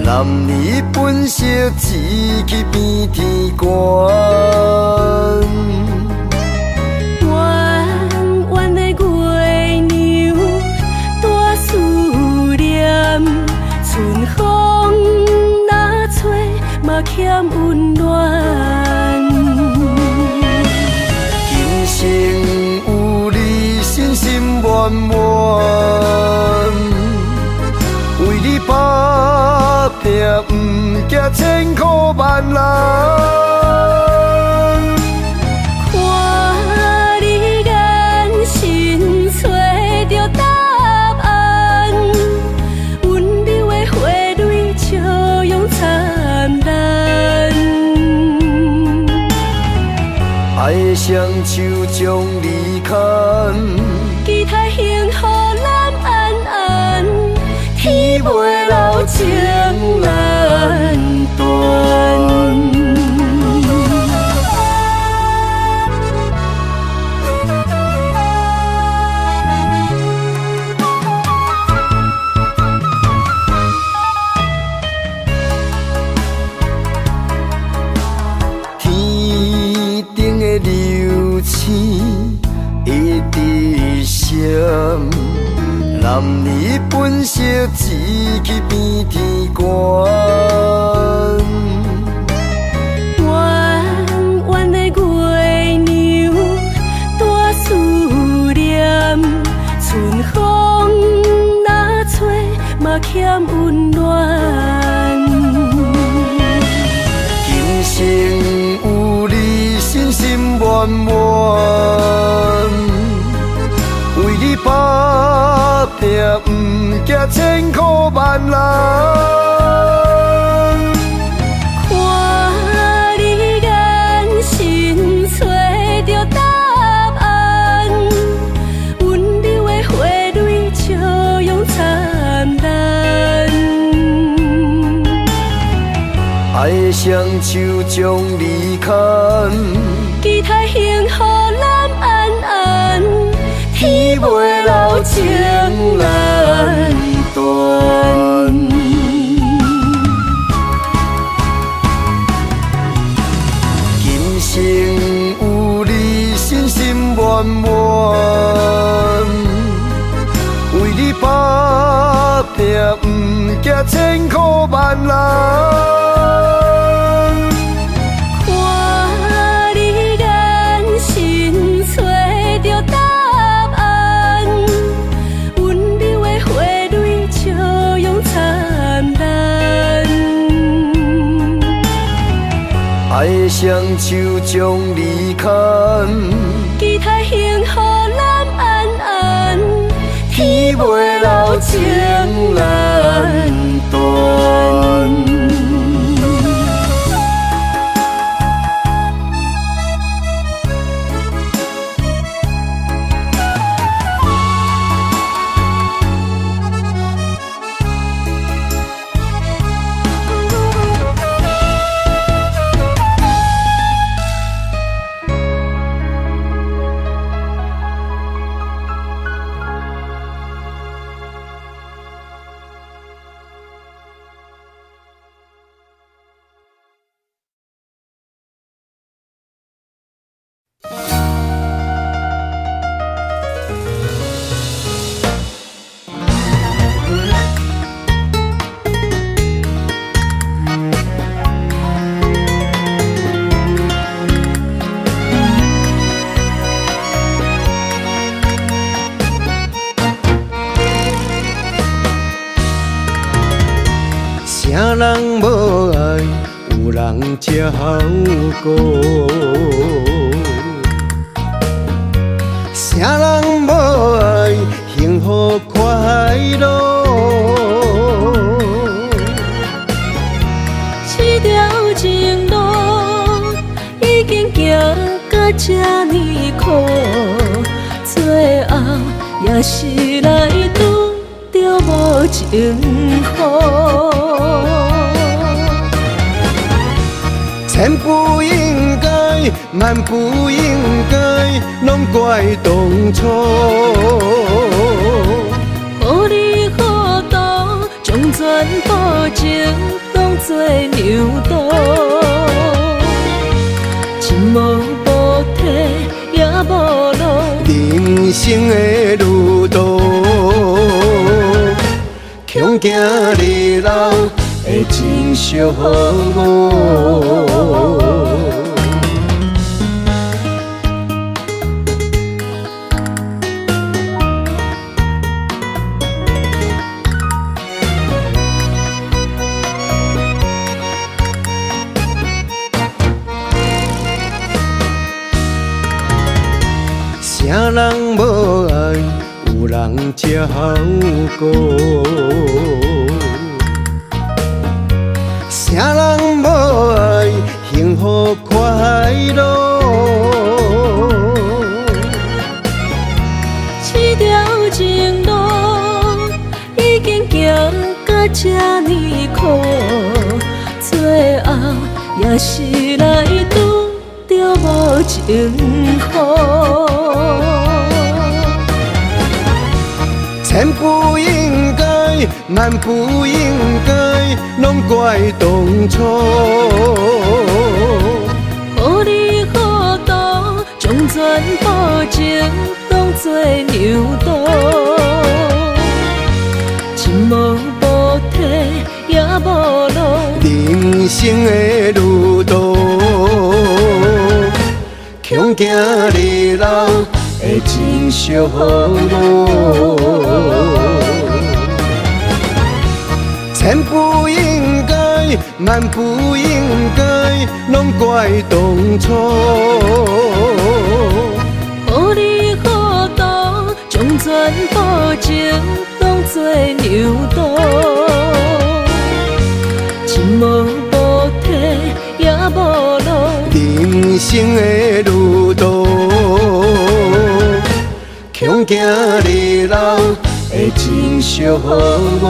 男儿本色志气比天高。弯弯的月娘，大思念，春风若吹，嘛欠温暖。今生有你，心心满满，为你打拼，不惊千苦万难。看你眼神找着答案，温柔的花蕊笑容灿烂。爱的双手将你牵，期待幸福咱安安，天袂留情难断。天顶的流星一直闪，男儿本色志气比天高。弯弯的月娘，大思念，春风若吹，嘛欠温暖。今生有你，心心满满，为你打拼，不惊千苦万难。看你眼神找着答案，温柔的花蕊笑容灿烂。爱的双手将你牵，期待幸福咱安安，天袂留情难断。今生有你，心心满满，为你打拼，不惊千苦万难。看你眼神找着答案，温柔的花蕊笑容灿烂。爱的双手将你牵，期待幸福咱安安，天袂留情难断。啥人无爱，有人才好过；啥人无爱，幸福快乐。这条情路已经行到这呢苦，最后也是来拄着无情雨。千不应该，万不应该，拢怪当初。予你好多，将全部情当作牛刀，一无补体也无路。人生的路途，强行日老会真寂寞。啥人无爱，有人才好过。啥人无爱，幸福快乐。这条情路已经行到这呢苦，最后也是来拄着无情雨。千不应该，万不应该，拢怪当初。予你好多，将全部情当作牛刀，一无补体也无路。人生的路途，强行日老会真寂寞。千不应该，万不应该，拢怪当初。予你好多，将全部情当作牛刀，一无补体也无路。人生的路途，强行日老会真寂寞。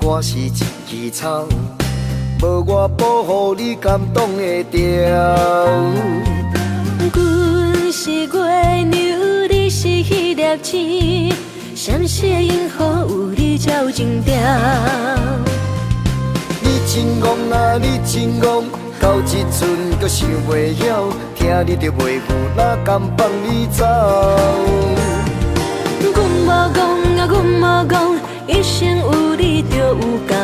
我是一枝草，无我保护你感动会着。阮是月牛，你是迄粒星，闪烁银河有你才有情调。你真戆啊，你真戆，到这阵阁想袂晓，听你着袂赴，哪甘放你走？阮无讲啊，阮无讲。一生有你就有够，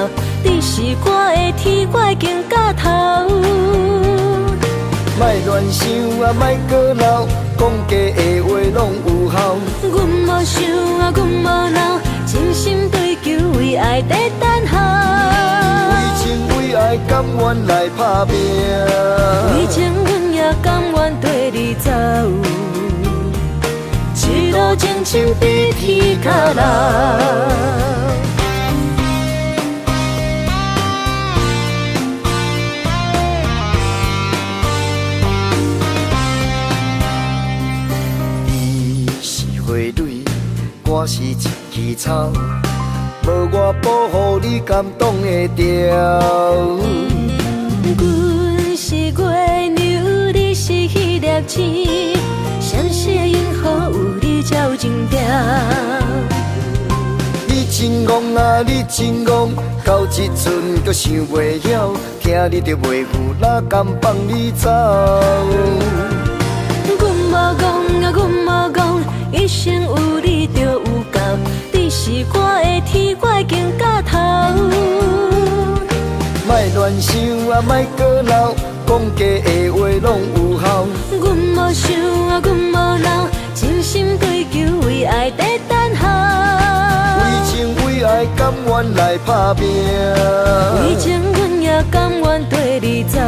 你是我的天，我已经到头。莫乱想啊，莫搁闹，讲假的话拢有效。阮无想啊，阮无闹，真心追求为爱在等候。为情为爱，甘愿来打拼。为情，阮也甘愿跟你走。一路情深比天较老。我是一枝草，无我保护你感动会着。阮是月牛，你是迄粒星，闪烁银河有你才有情调。你真戆啊，你真戆，到这阵阁想袂晓，听你着袂赴，哪甘放你走？阮无讲啊，阮无讲，一生有你就有够，你是我的天，我已经到头。莫乱想啊，莫搁闹，讲假的话拢有效。阮无想啊，阮无闹，真心追求为爱在等候。为情为爱，甘愿来打拼。为情，阮也甘愿跟你走。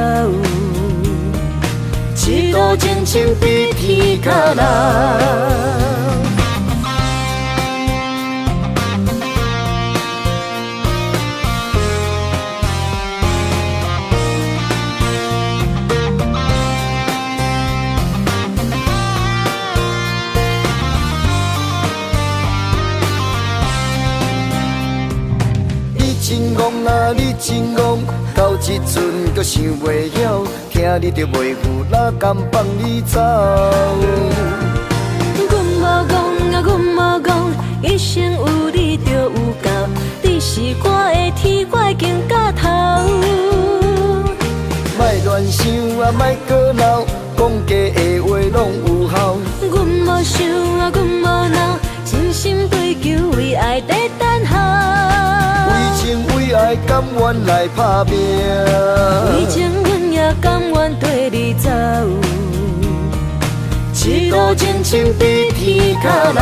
一路情深比天较老。真戆，若你真戆，到这阵阁想袂晓，听你着袂赴，哪甘放你走？阮无讲啊，阮无讲，一生有你就有够，你是我的天，我已经到头。莫乱想啊，莫搁闹，讲假的话拢有效。阮无想啊，阮无闹，真心追求为爱在等候。为情为爱，甘愿来打拼。为情，阮也甘愿跟你走。一路前程比天较老。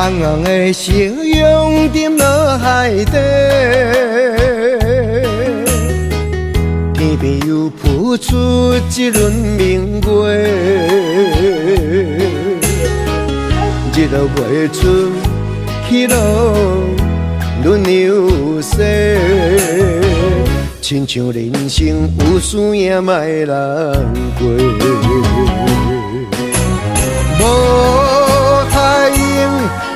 红红的夕阳沉落海底，天边又浮出一轮明月，日落月出，起落轮流逝，亲像人生有输赢莫人过。无太阳，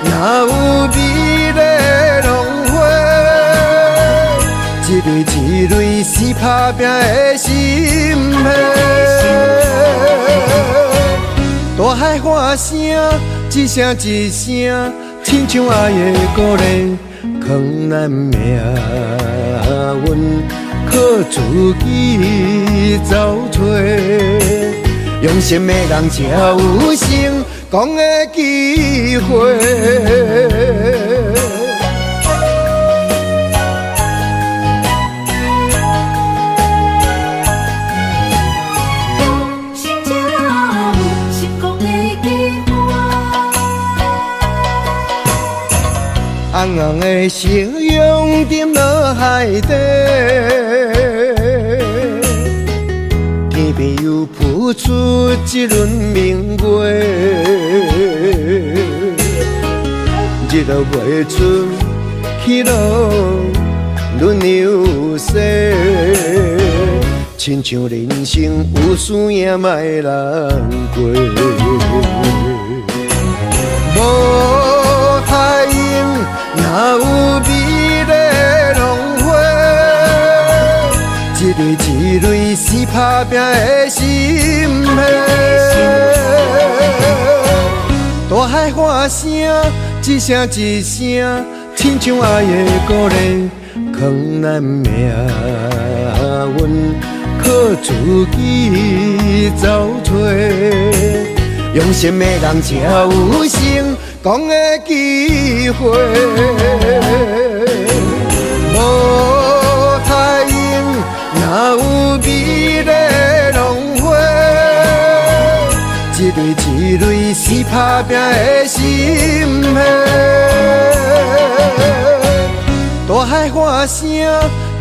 哪有美丽浪花？一蕊一蕊是打拼的心血。大海喊声，一声一声，亲像爱的鼓励，藏咱命运靠自己走找。用心的人才有成功的机会。心才有成功的机会。红红的夕阳沉落海底，天边又浮出一轮明月，日落月出，起落轮流逝，亲像人生有输赢莫人过。无太阳，哪有美丽浪花？一蕊一蕊是打拼的心血。大海喊声，一声一声，亲像爱的鼓励，藏咱命运靠自己走找。用心的人才有成功的机会。无太阳，哪有美丽浪花？一蕊一蕊是打拼的心血。大海喊声，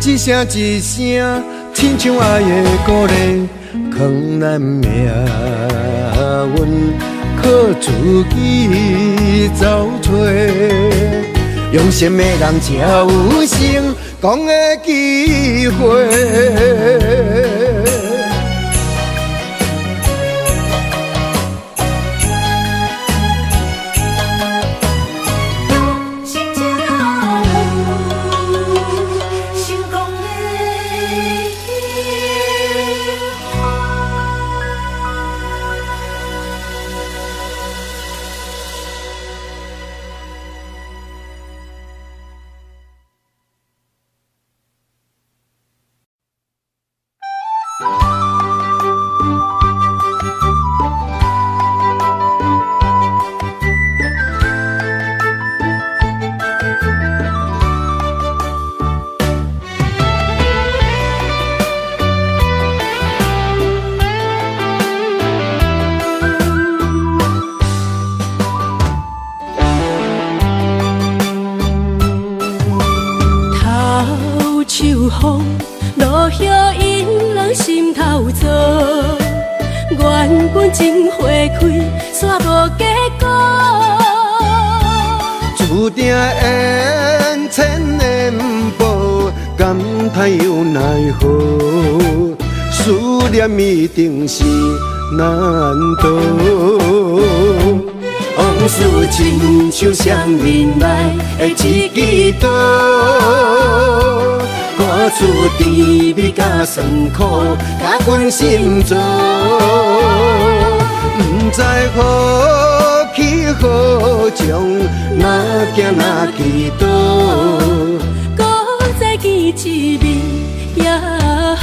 一声一声，亲像爱的鼓励，藏咱命运靠自己走找。用心的人才有成功的机会。风，落叶引人心头躁。原本情花开，煞无结果。注定缘千年报，感叹又奈何？思念一定是难渡。往事亲像双面来的一支刀，赶出甜蜜甲酸苦，甲阮心做。不知何去何从，哪行哪去倒，搁再见一面也好。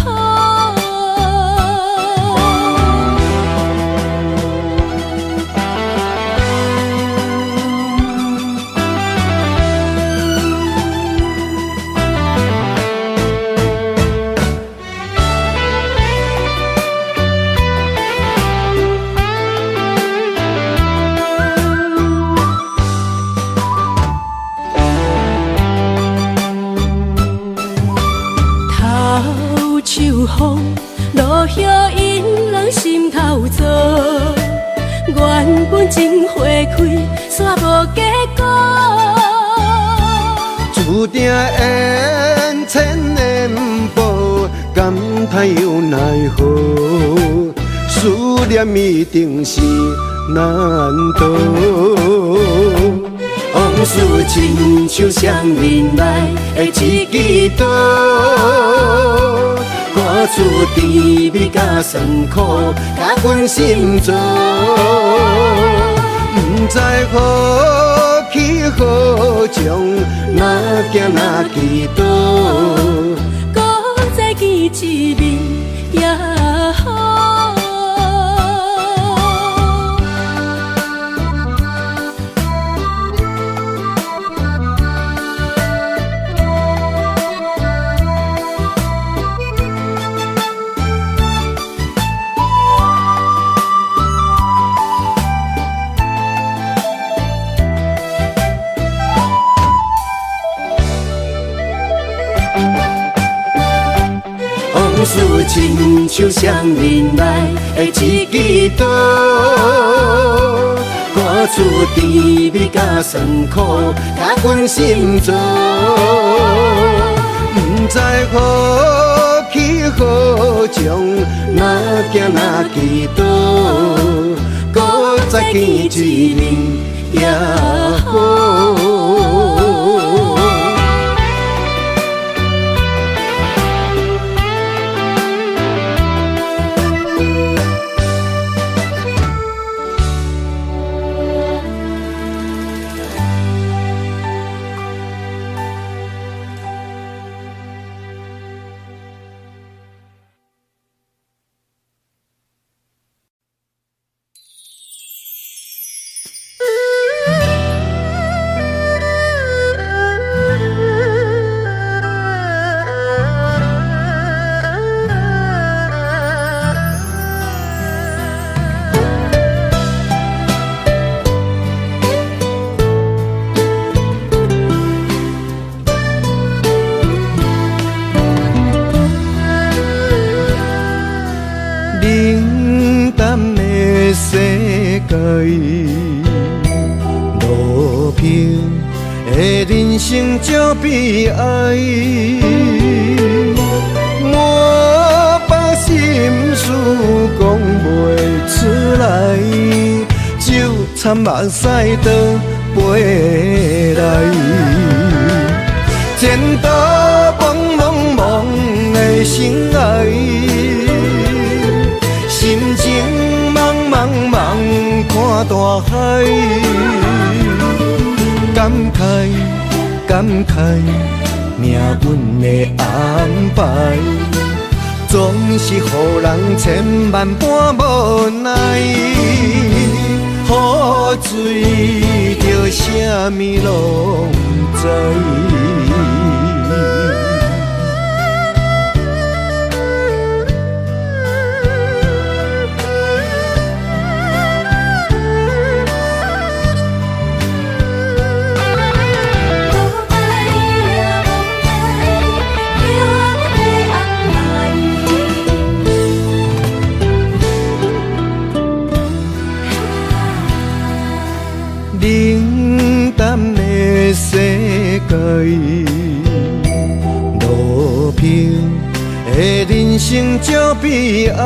风落叶引人心头躁，原本情花开，煞无结果。注定缘千年报，感叹又奈何？思念一定是难渡。往事亲像双面来的一支刀，赶出甜蜜甲酸苦，甲阮心做。不知何去何从，哪行哪去倒，搁再见一面也好。往事亲像双面来的一支刀，赶出甜蜜甲酸苦，甲阮心做。不知何去何从，哪行哪去倒，搁再见一面也好。冷淡的世界，路平的人生足悲哀。我把心事讲袂出来，就惨目屎倒飞来。前途茫茫茫的生涯，心情茫茫茫看大海，感慨感慨命运的安排，总是予人千万般无奈。雨水着啥物拢知。路平的人生少悲哀，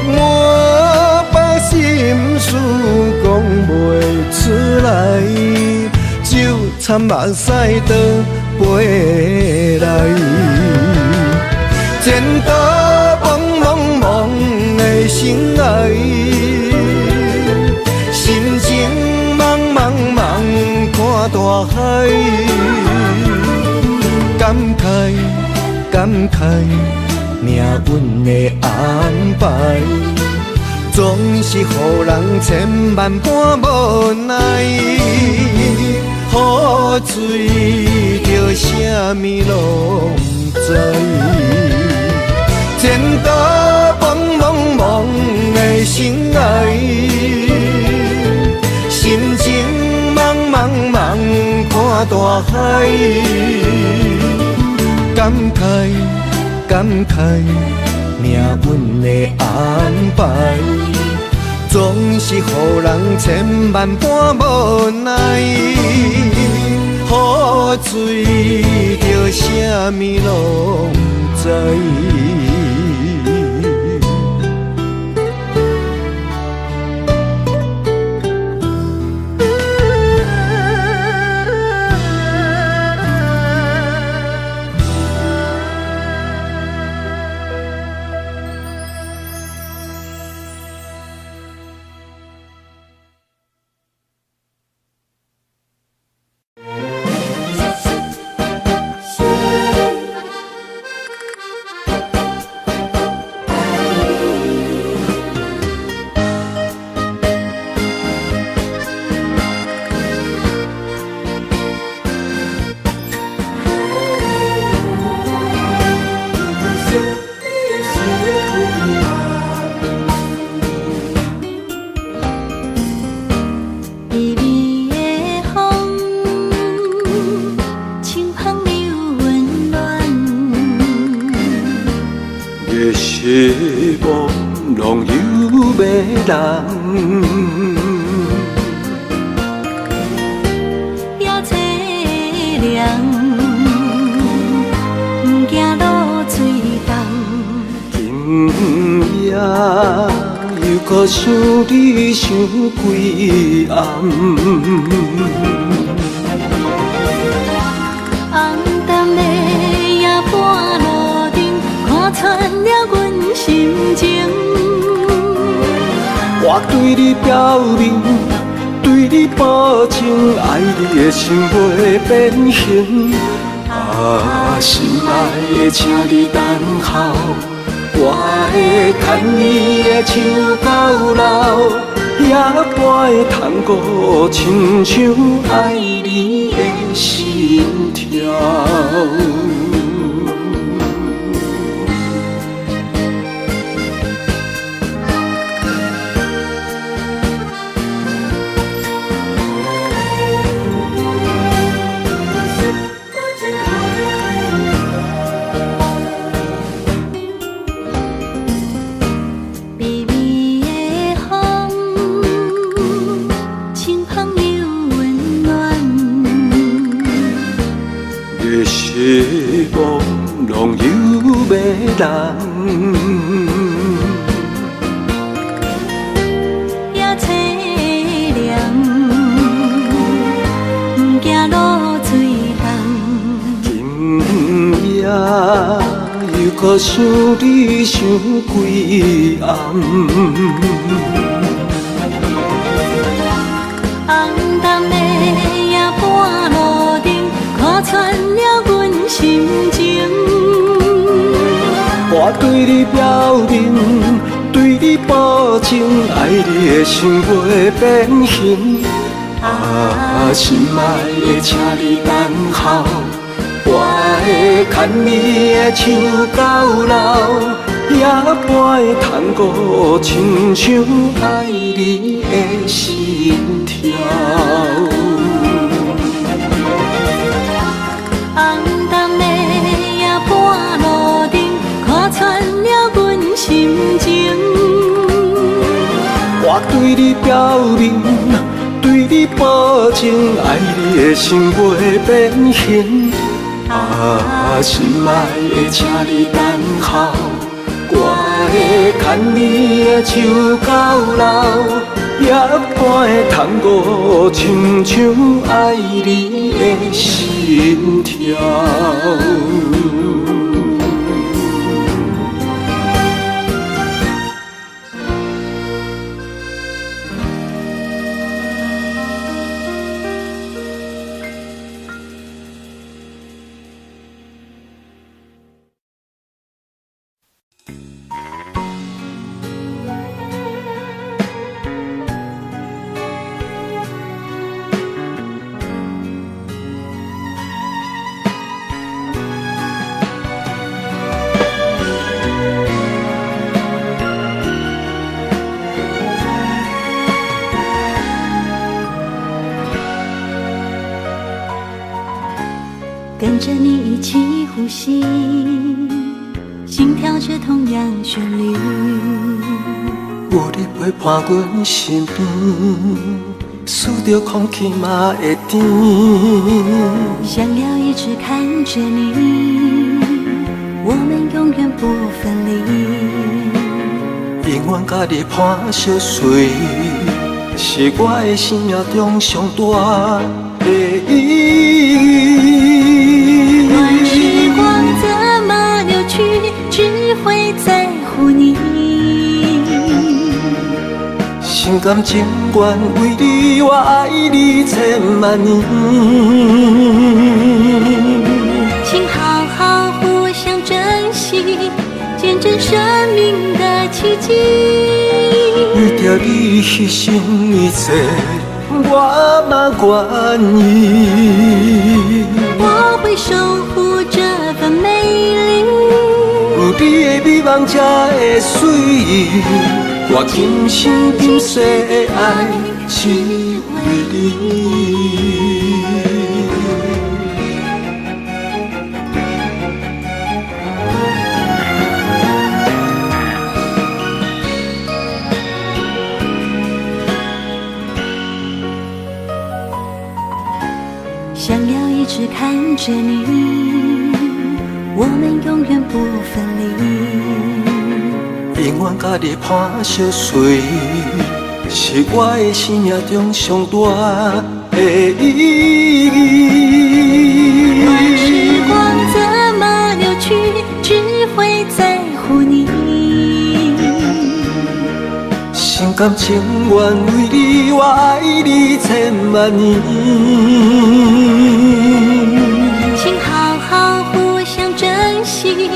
我把心事讲袂出来，就惨目屎倒飞来，前途茫茫茫的心爱，心情茫茫茫看大海，感慨感慨命运的安排，总是予人千万般无奈。雨水着啥物拢不知，前途茫茫茫的心爱，心情茫茫茫看大海，感慨感慨命运的安排，总是予人千万般无奈。雨水着啥物拢不知。希望拢有要人，也凄凉，不惊落水重。今夜又搁想你想几暗，红淡的夜半路灯，看穿了阮心情。我对你表明，对你保证，爱你的心袂变形。啊，心爱的，请你等候，我会牵你的手到老，也陪探戈，亲像爱你的心跳。希望拢有要人，也凄凉，不惊落水重。今夜又搁想你想几暗，红淡的夜半路灯，看穿了阮心情。我对你表明，对你保证，爱你的心袂变形。啊，心爱的，请你等候，我会牵你的手到老，也陪探戈，亲像爱你的心跳。红淡的夜半路灯，看穿了阮心情。我对你表明，对你你保证，爱你的心袂变形。啊，心爱的，请你等候，我会牵你的手到老，夜半的窗户，亲像爱你的心跳。跟着你一起呼吸，心跳着同样旋律。有你陪伴阮身边，数着空气嘛会甜。想要一直看着你，我们永远不分离。永远甲你伴相随，是我的生命中上大的意义。时光怎么流去，只会在乎你。心甘情愿为你，我爱你千万年。请好好互相珍惜，见证生命的奇迹。为着你牺牲一切，我嘛愿意。我会守护这份美丽，有你的美梦才会水，我今生今世的爱只为你。想要一直看着你，我们永远不分离。永远甲你伴相随，是我的生命中上大的意义。不管时光怎么流去，只会在乎你。心甘情愿为你，我爱你千万年。请好好互相珍惜，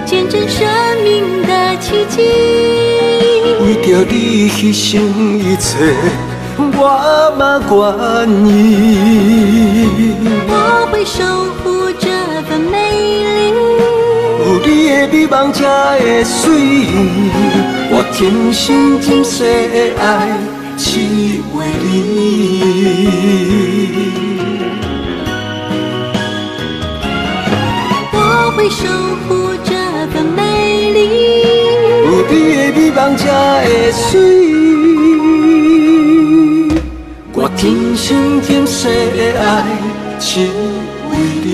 见证生命的奇迹。为着你牺牲一切，我嘛愿意。我会守护这份美丽，有你的美梦才会水，我今生今世的爱只为你。我会守护这份美丽，有你的美梦才会水，我今生今世的爱只为你。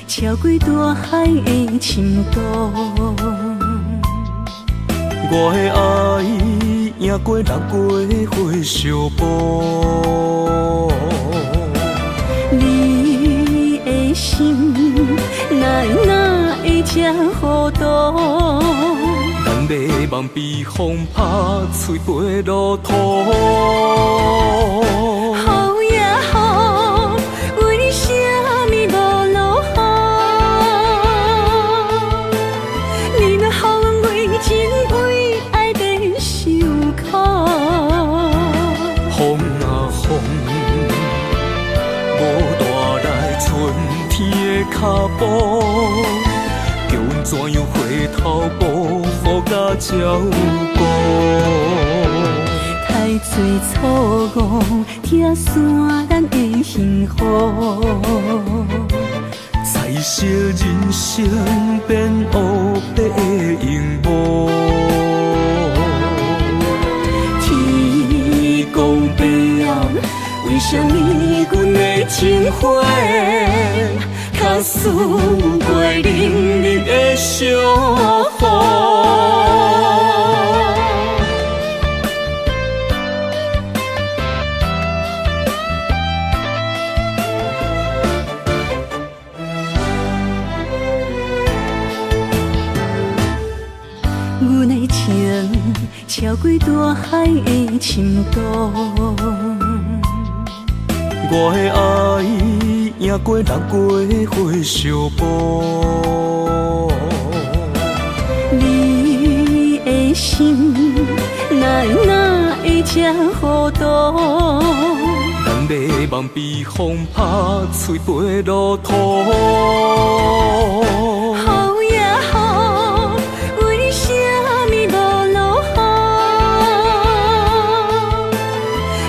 超过大海的深度，我的爱赢过六月火烧波，你的心哪会这糊涂？咱袂望被风拍碎飞落土。雨也雨，为什么无落雨？你若予阮为情为爱在受苦。风啊风，无带来春天的脚步。叫阮怎样回头步，雨甲照顾？太多错误，拆散咱的幸福。彩色人生变黑白的荧幕。天公伯啊，为什么阮的情花？较输过冷冷的小雨。阮的情超过大海的深度，我的爱赢过六月火烧波。你的心哪会这糊涂？咱袂望被风拍碎飞落土。雨也雨，为什么无落雨？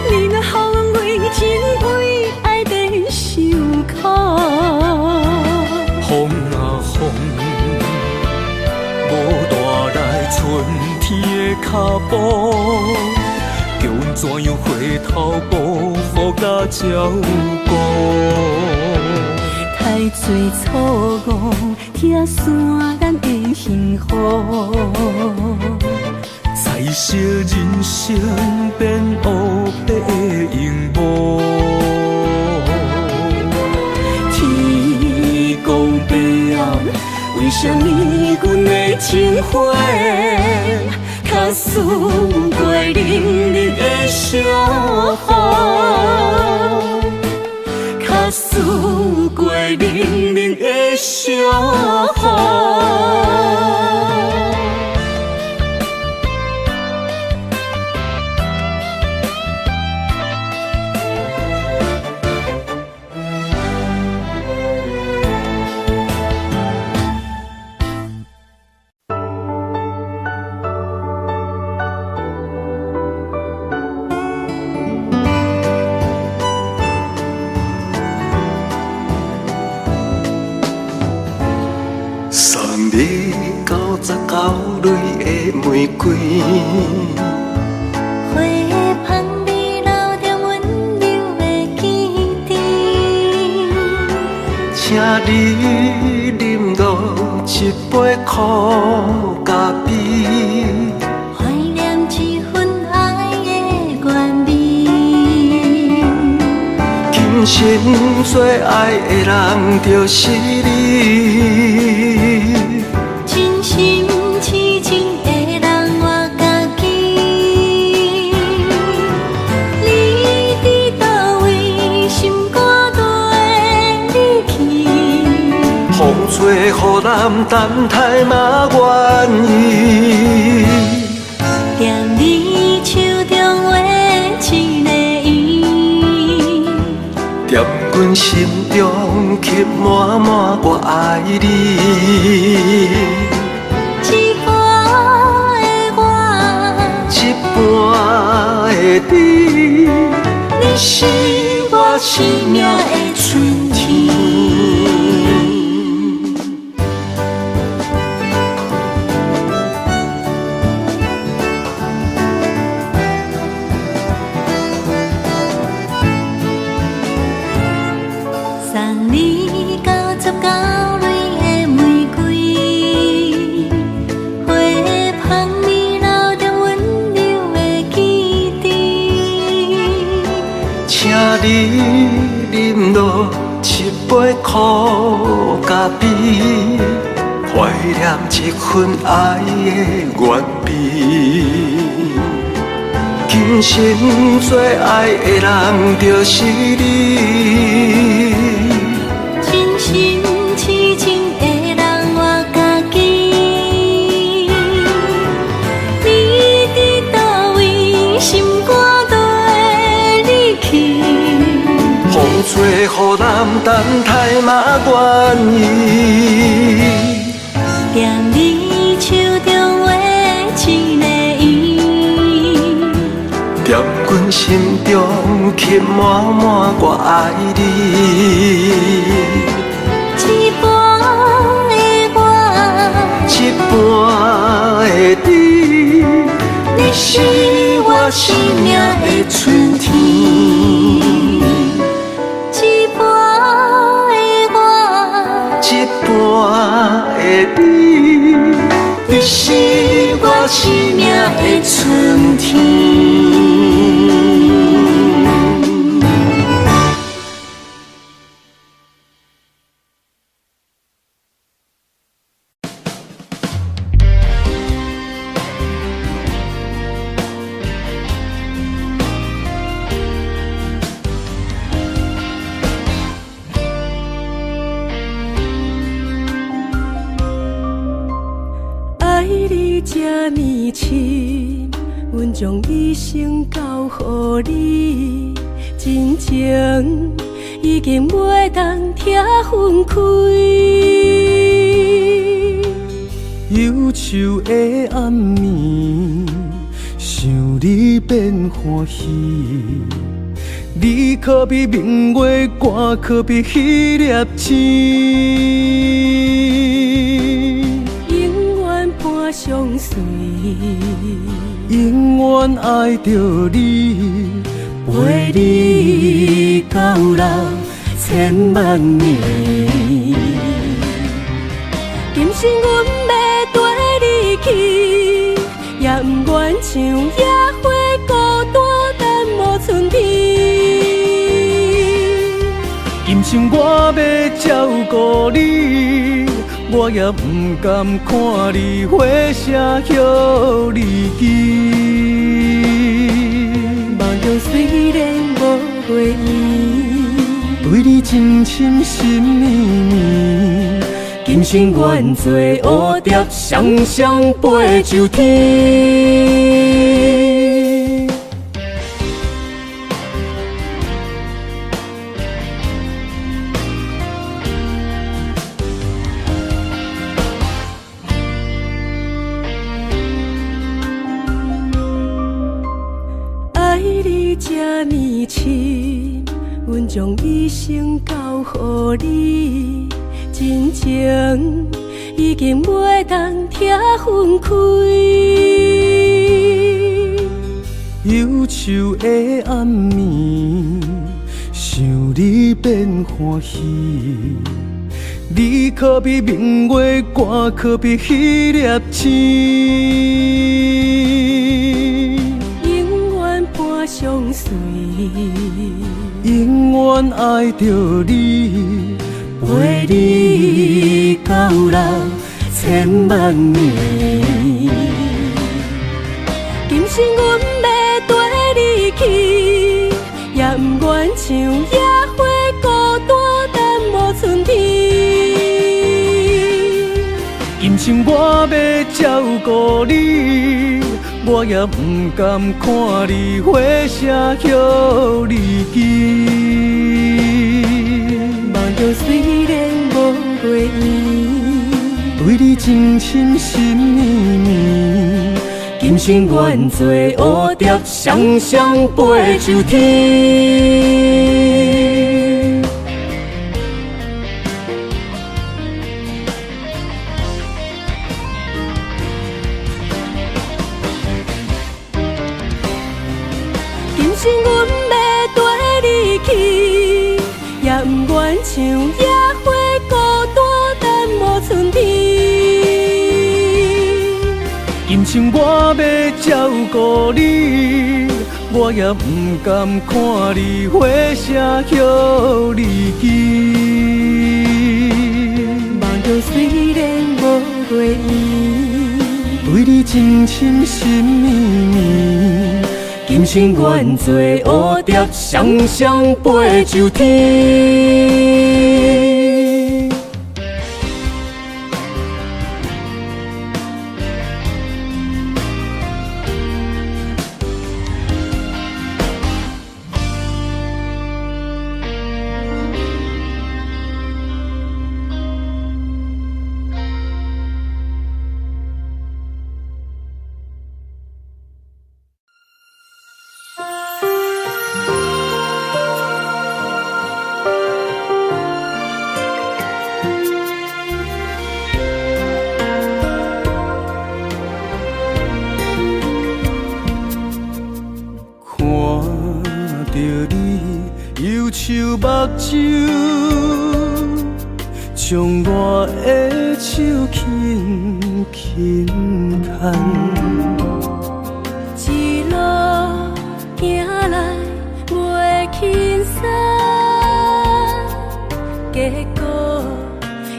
你若予阮为情为爱在受苦。风啊风，无带来春天的脚步。叫阮怎样回头步，雨甲照顾？太多错误，拆散咱的幸福。彩色人生变黑白的荧幕。天公伯啊，为什么阮的情花？较输过冷冷的小雨，较输过冷冷的小雨。送你99蕊的玫瑰，花香味留着温柔的记忆。请你饮落一杯苦咖啡，怀念一份爱的原味。今生最爱的人就是你。真心痴情的人我家己，你伫倒位，心肝会离去。风吹雨淋，等待嘛愿意。踮你手中画一个圆，踮阮心中刻满满我爱你。一半的我，一半的你，你是我生命的春天。送你99蕊的玫瑰，花香味留着温柔的记忆。请你饮落一杯苦咖啡，怀念这份爱的原味。今生最爱的人就是你，真心痴情的人我家己。你伫倒位，心肝都会离去。风吹雨淋，等待嘛愿意。踮你手中画一个圆，踮阮心中刻满满我爱你。一半的我，一半的你，你是我生命的春天。一半的我，一半的你，你是我生命的春天。爱你这呢深，阮将一生交予你，真情已经袂当拆分开。忧愁的暗暝，想你变欢喜。你可比明月光，可比迄粒星。永远伴相随，永远爱着你，陪你到老千万年。今生阮要跟你去，也不愿像野花孤单等无春天。今生我要照顾你，我也不甘看你火声许离奇。梦中虽然无回忆，对你真心心绵绵，今生愿做蝴蝶，双双飞上天。爱你这呢深，阮将一生交予你，真情已经袂当拆分开。忧愁的暗暝，想你变欢喜。你可比明月光，可比迄粒星。永远伴相随，永远爱着你，陪你到老千万年。今生阮要跟你去，也不愿像野花孤单等无春天。今生我要照顾你，我也不甘看你火声许离奇。梦中虽然无回忆，对你真心心绵绵，今生愿做蝴蝶，双双飞上天。今生阮要跟你去，也不愿像野花孤单等无春天。今生我要照顾你，我也不甘看你火声许离奇。梦中虽然无月圆，对你真心心绵绵，今生愿做蝴蝶，双双飞上天。目睭将我的手轻轻牵，一路行来袂轻松，结果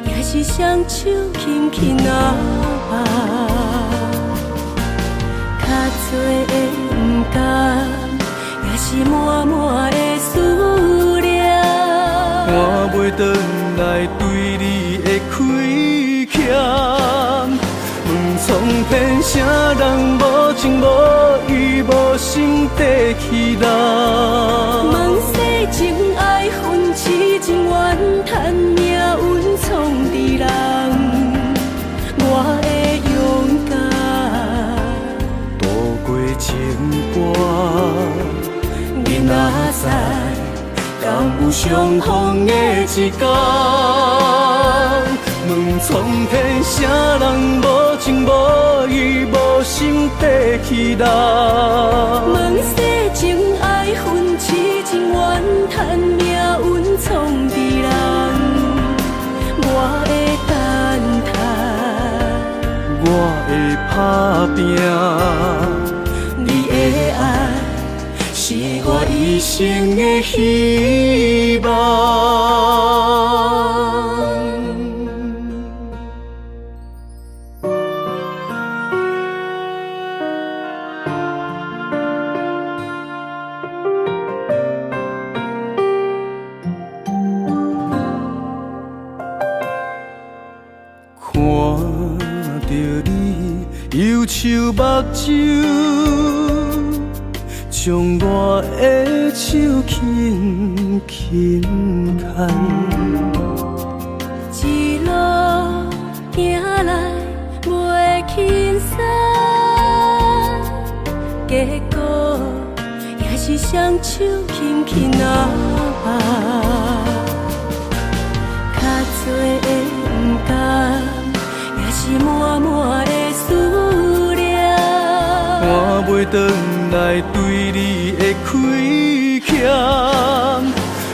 也是双手轻轻握，较多的不甘，也是满满的思念。我袂转来对你的亏欠，问苍天啥人无情无义无心地去人？问世情爱分痴情怨叹命运创治人，我会勇敢渡过情关，你哪知？敢有相逢的一天？问苍天啥人无情无义无心地去人？问世情爱分痴情怨叹命运创治人，我会等待，我会打拼，你的爱是我一生的希望。看着你忧愁目睭，将我的手轻轻牵，一路行来袂轻松，结果也是双手轻轻握，较多的不甘，也是满满的思念。我袂转来对你的亏欠，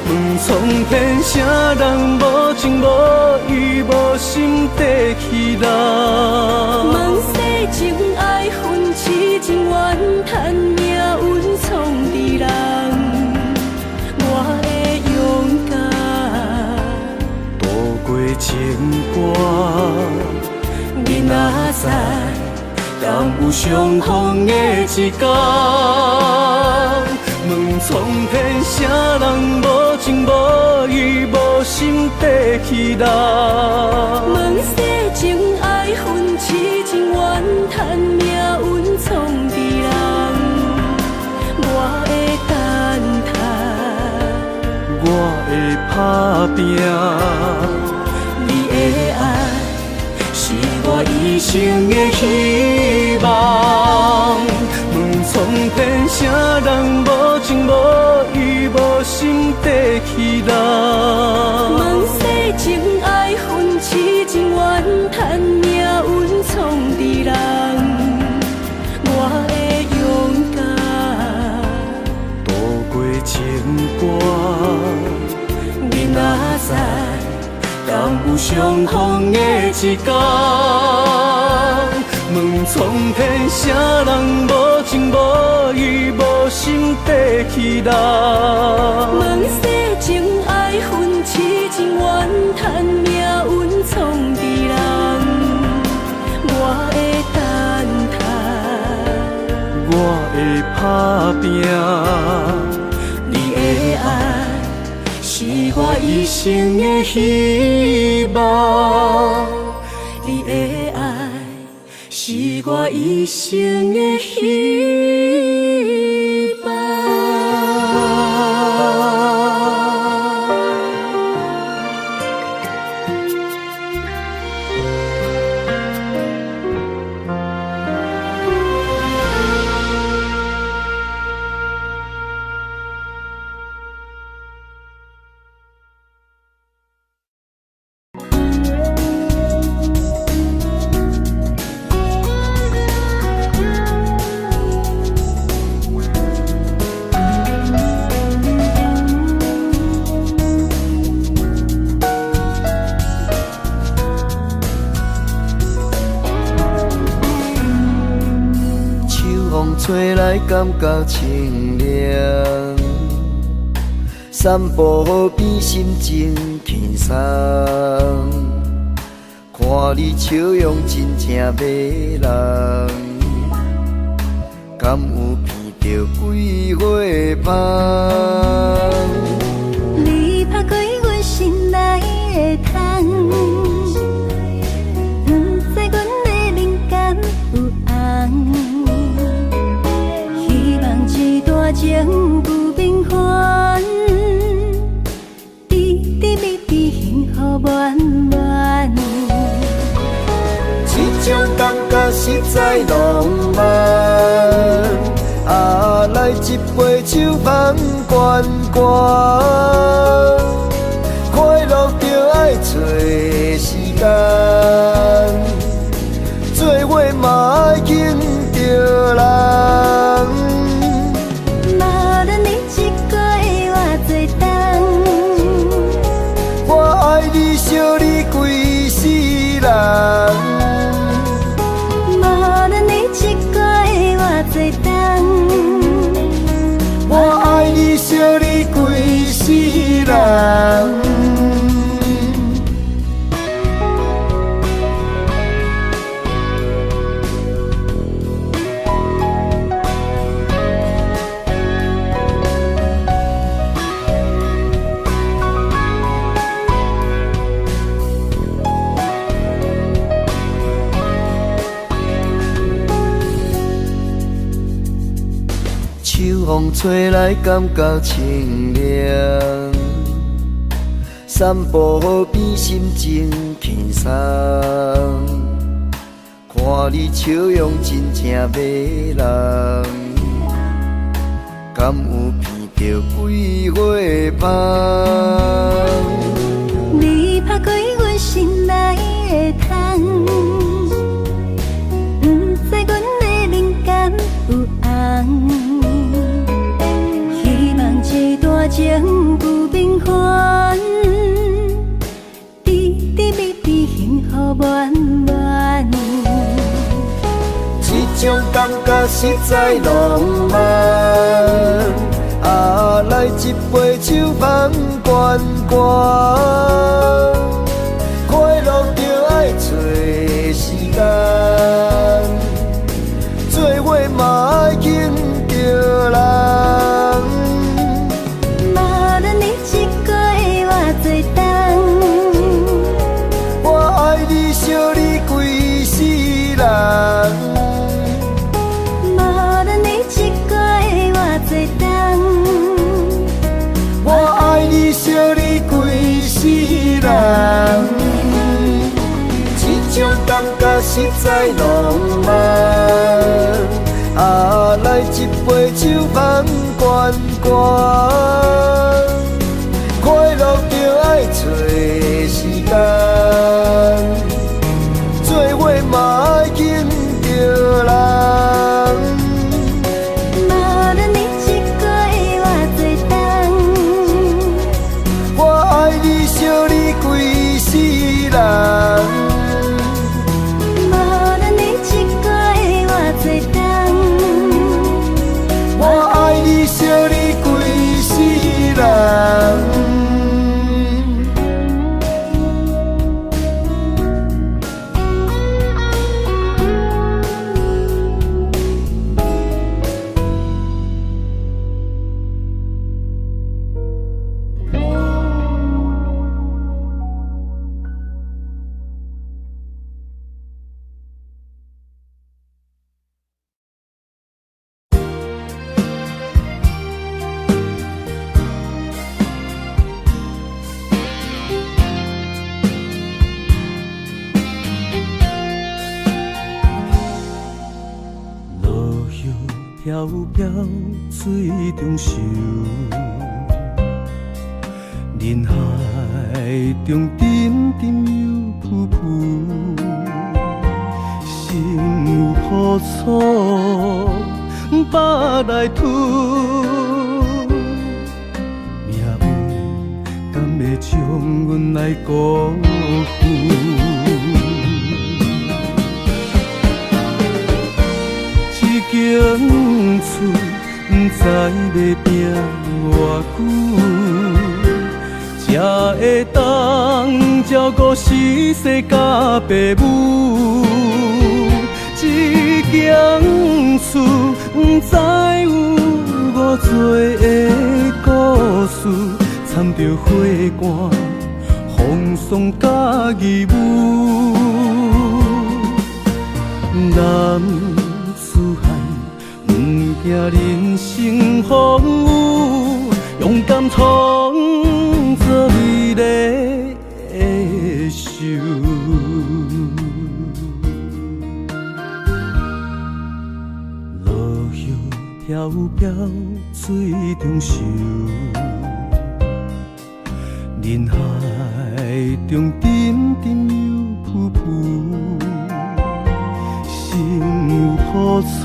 问苍天啥人无情无义无心地去人？问世情爱分痴情怨叹命运创治人，我会勇敢渡过情关，你哪知？敢有相逢的一天？问苍天啥人无情无义无心地去人？问世情爱分痴情怨叹命运创治人，我会等待，我会打拼，你的爱是我一生的希望。问苍天啥人无情无义无心地去人？问世情爱分痴情怨叹命运创治人，我会勇敢渡过情关，你哪知？敢有相逢的一天？问苍天啥人无情无义无心地去人？问世情爱分痴情怨叹命运创治人，打拼。你的爱是我一生的希望，你的爱是我一生的希望。吹来感觉清凉，散步比心情轻松。看你笑容真正迷人，敢有闻到桂花香？你拍开阮心内的窗，不知阮的灵感有红。一段情不平凡，甜甜蜜蜜幸福满满。这种感觉实在浪漫，来一杯酒香悬悬，快乐就爱找时间，做伙嘛爱紧着人。想你规世人，无论你一个的偌多冬，我爱你想你规世人。风吹来感觉清凉，散步比心情轻松。看你笑容真正迷人，敢有闻到桂花香？你拍开阮心内的窗，不知阮的灵感有红。一段情不平凡，甜甜蜜蜜幸福满满。这种感觉实在浪漫，来一杯酒香悬悬，快乐就爱找时间，做伙嘛爱紧着人。想你规世人，无论你一个的偌多冬，我爱你想你规世人。这种感觉实在浪漫，来一杯酒香悬悬，快乐就爱找时间。做伙嘛爱紧着人，无论你一个的偌多冬，我爱你想你规世人。无论你一个的偌多冬，我爱你想你规世飘，水中游。人海中点点又浮浮，心有苦楚，腹内吐。命运敢会将阮来辜负？一间厝，不知要拼偌久。才会当照顾死世甲爸母，一间厝不知有偌多的故事，掺着花汗、风霜甲义务。男子汉不惊人生风雨，勇敢闯。做美丽的秀，落叶飘飘，水中游。人海中点点又浮浮，心有苦楚，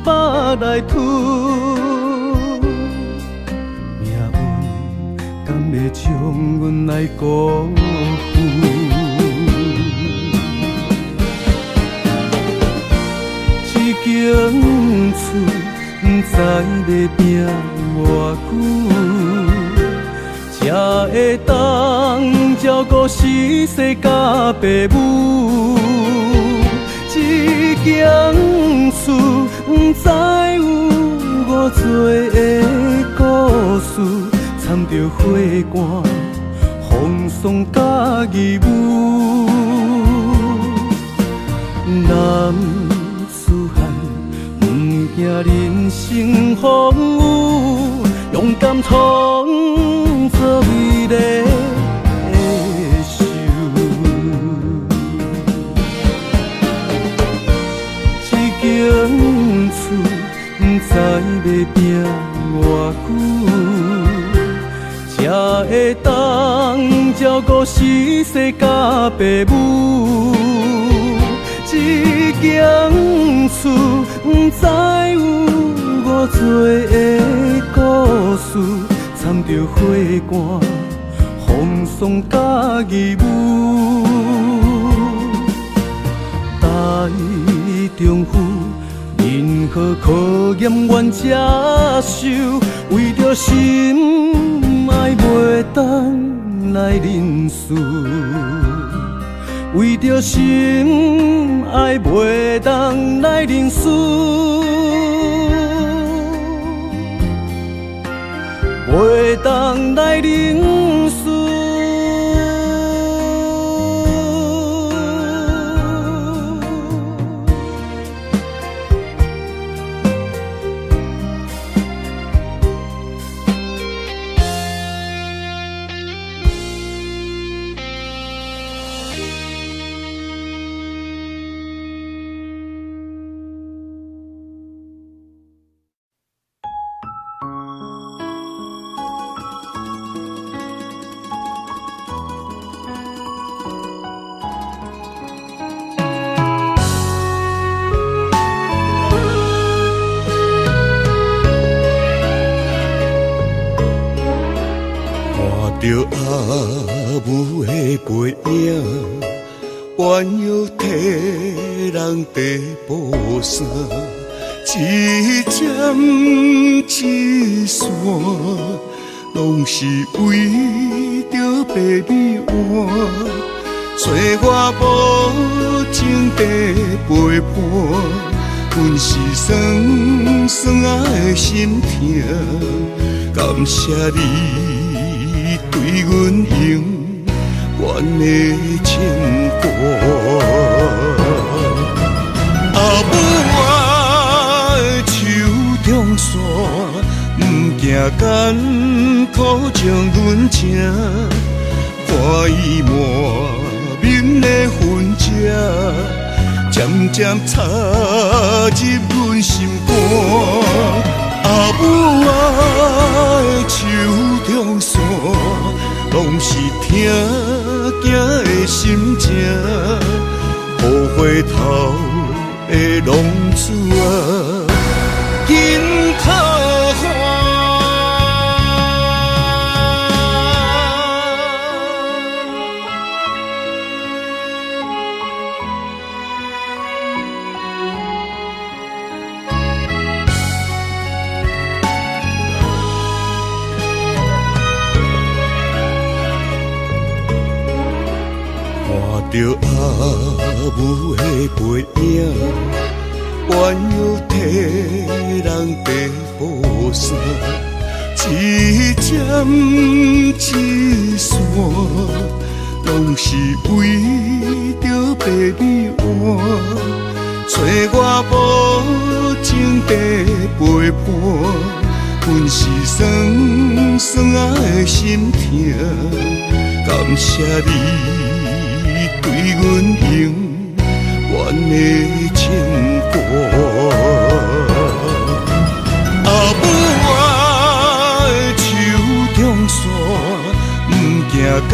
腹内吐。敢会将阮来辜负？一间厝，不知要拼偌久，才会当照顾死世甲爸母。一间厝，不知有偌多的故事。掺着花汗、风霜甲义务，男子汉不惊人生风雨，勇敢闯做美丽的秀。一间厝，不知要拼偌久。才会当照顾死世甲爸母，一间厝不知有偌多的故事，掺着花汗、风霜甲义务。大丈夫，任何考验愿接受，为着心。爱袂当来忍受，为着心爱袂当来忍受，袂当来忍受。着阿母的背影，弯腰替人地补衫，一针一线，拢是为着爸米碗。岁月无情地陪伴，阮是酸酸的心痛，感谢你。对阮永远的牵挂，阿母我的手中线，不惊艰苦将阮请，看伊满面的痕迹，渐渐插入阮心肝。阿母啊的手中线，拢是疼囝的心情。雨回头的浪子啊，紧靠岸。看着阿母的背影，弯腰替人白布衫，一针一线，拢是为着白米碗。找我无情地陪伴，阮是酸酸的心痛，感谢你。对阮永远的牵挂，阿母啊的手中线，不惊艰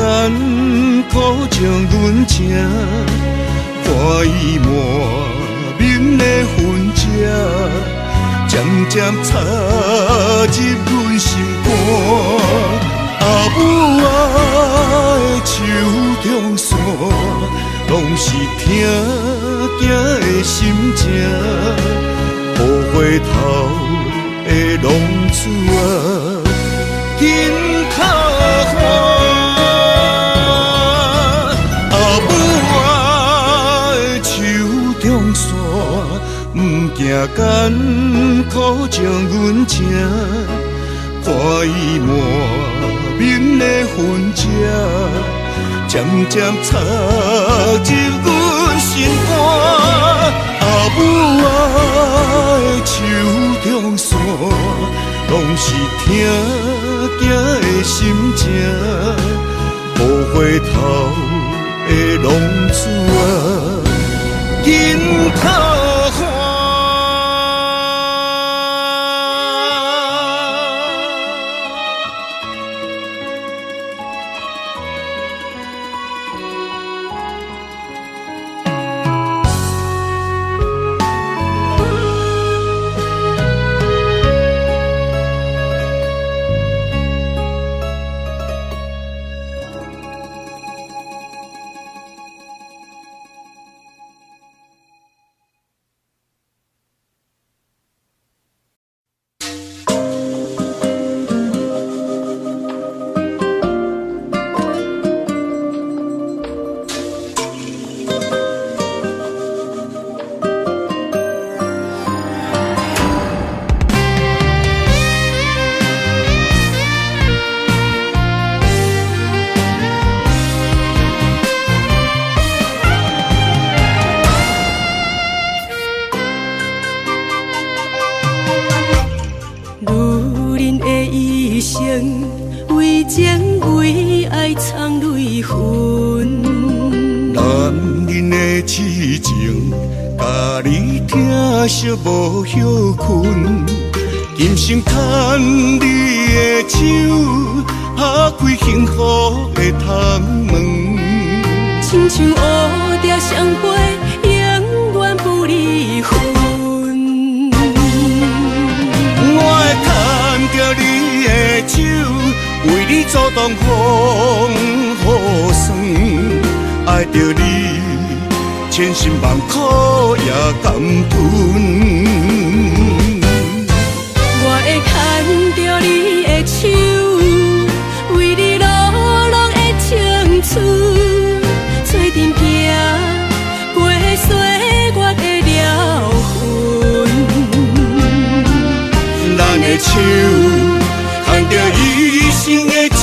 苦将阮情，看伊满面的痕迹，渐渐插入阮心肝。阿母啊的手中线，拢是疼囝的心情。雨回头的浪子啊，紧靠岸。阿母啊的手中线，不惊艰苦将阮情，看伊满面的痕迹，渐渐插入阮心肝。阿母啊的手中线，拢是疼囝的心情。雨回头的浪子啊，紧靠岸。为情为爱藏泪痕，男人的痴情，甲你疼惜无歇困。今生牵你的手，打开幸福的窗门。亲像乌蝶相陪，永远不离分。我会牵着你的手，为你阻挡风雨霜，爱着你，千辛万苦也甘吞。我会牵着你的手，为你落落的青春，做阵行过岁月的疗痕。咱的手牵着一生的情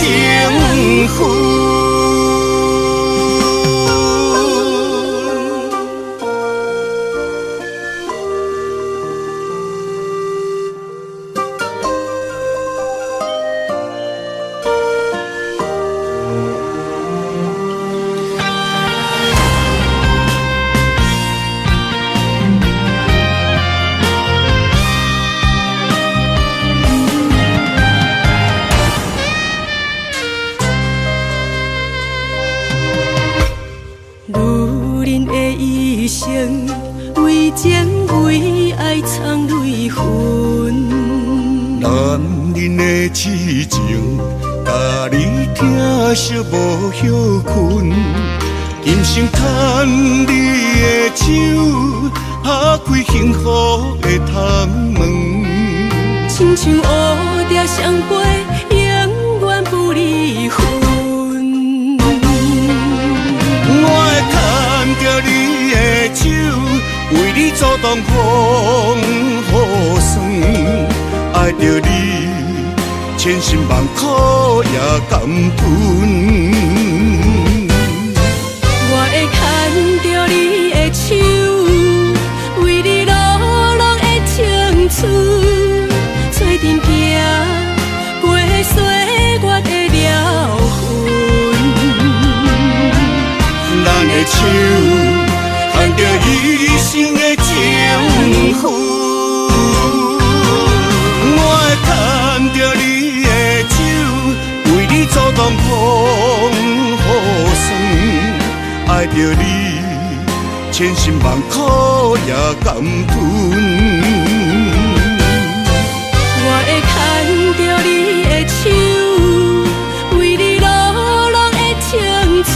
分。人的痴情，甲你疼惜无歇困。今生牵你的手，打开幸福的窗门。亲像乌蝶相陪，永远不离分。我会牵着你的手，为你阻挡风雨霜。爱着你，千辛万苦也甘吞。我会牵着你的手，为你落落的青春，做阵行过岁月的疗痕。咱的手牵着一生的情分，我会牵着你的手，为你阻挡风雨霜。爱着你，千辛万苦也甘吞。我会牵着你的手，为你落落的青春，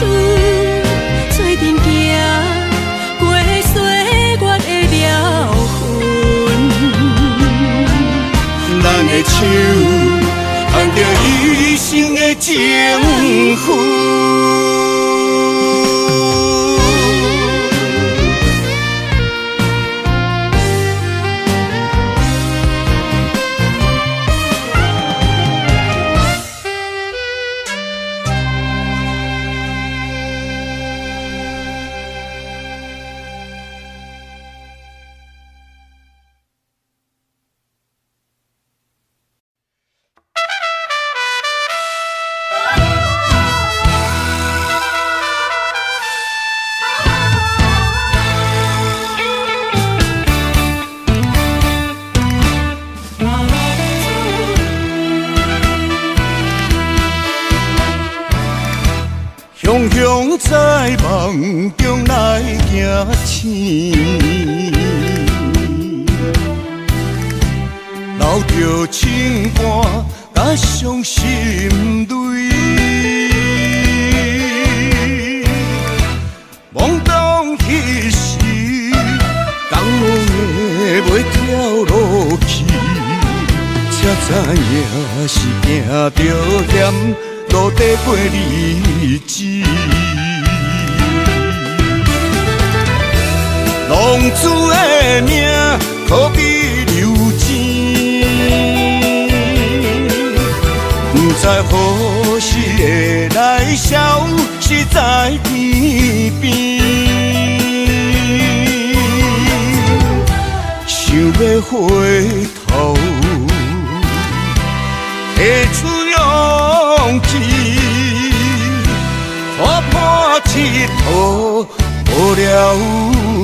做阵行过岁月的疗痕。咱的手牵着一生的情分。雄雄在梦中来行醒，留着情歌甲伤心泪。懵懂彼时，江的袂跳落去，才知影是行着险。路底过日子，浪子的命可比流钱，不知何时会来消失在天边。想要回头，提出勇气，花破铁头无了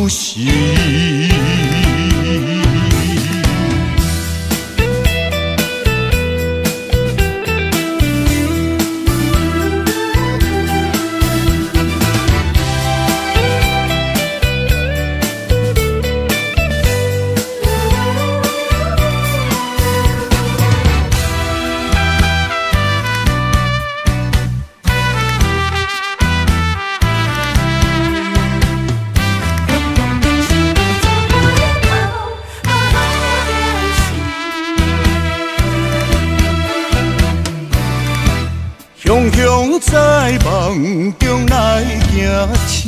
时。雄雄在梦中来行醒，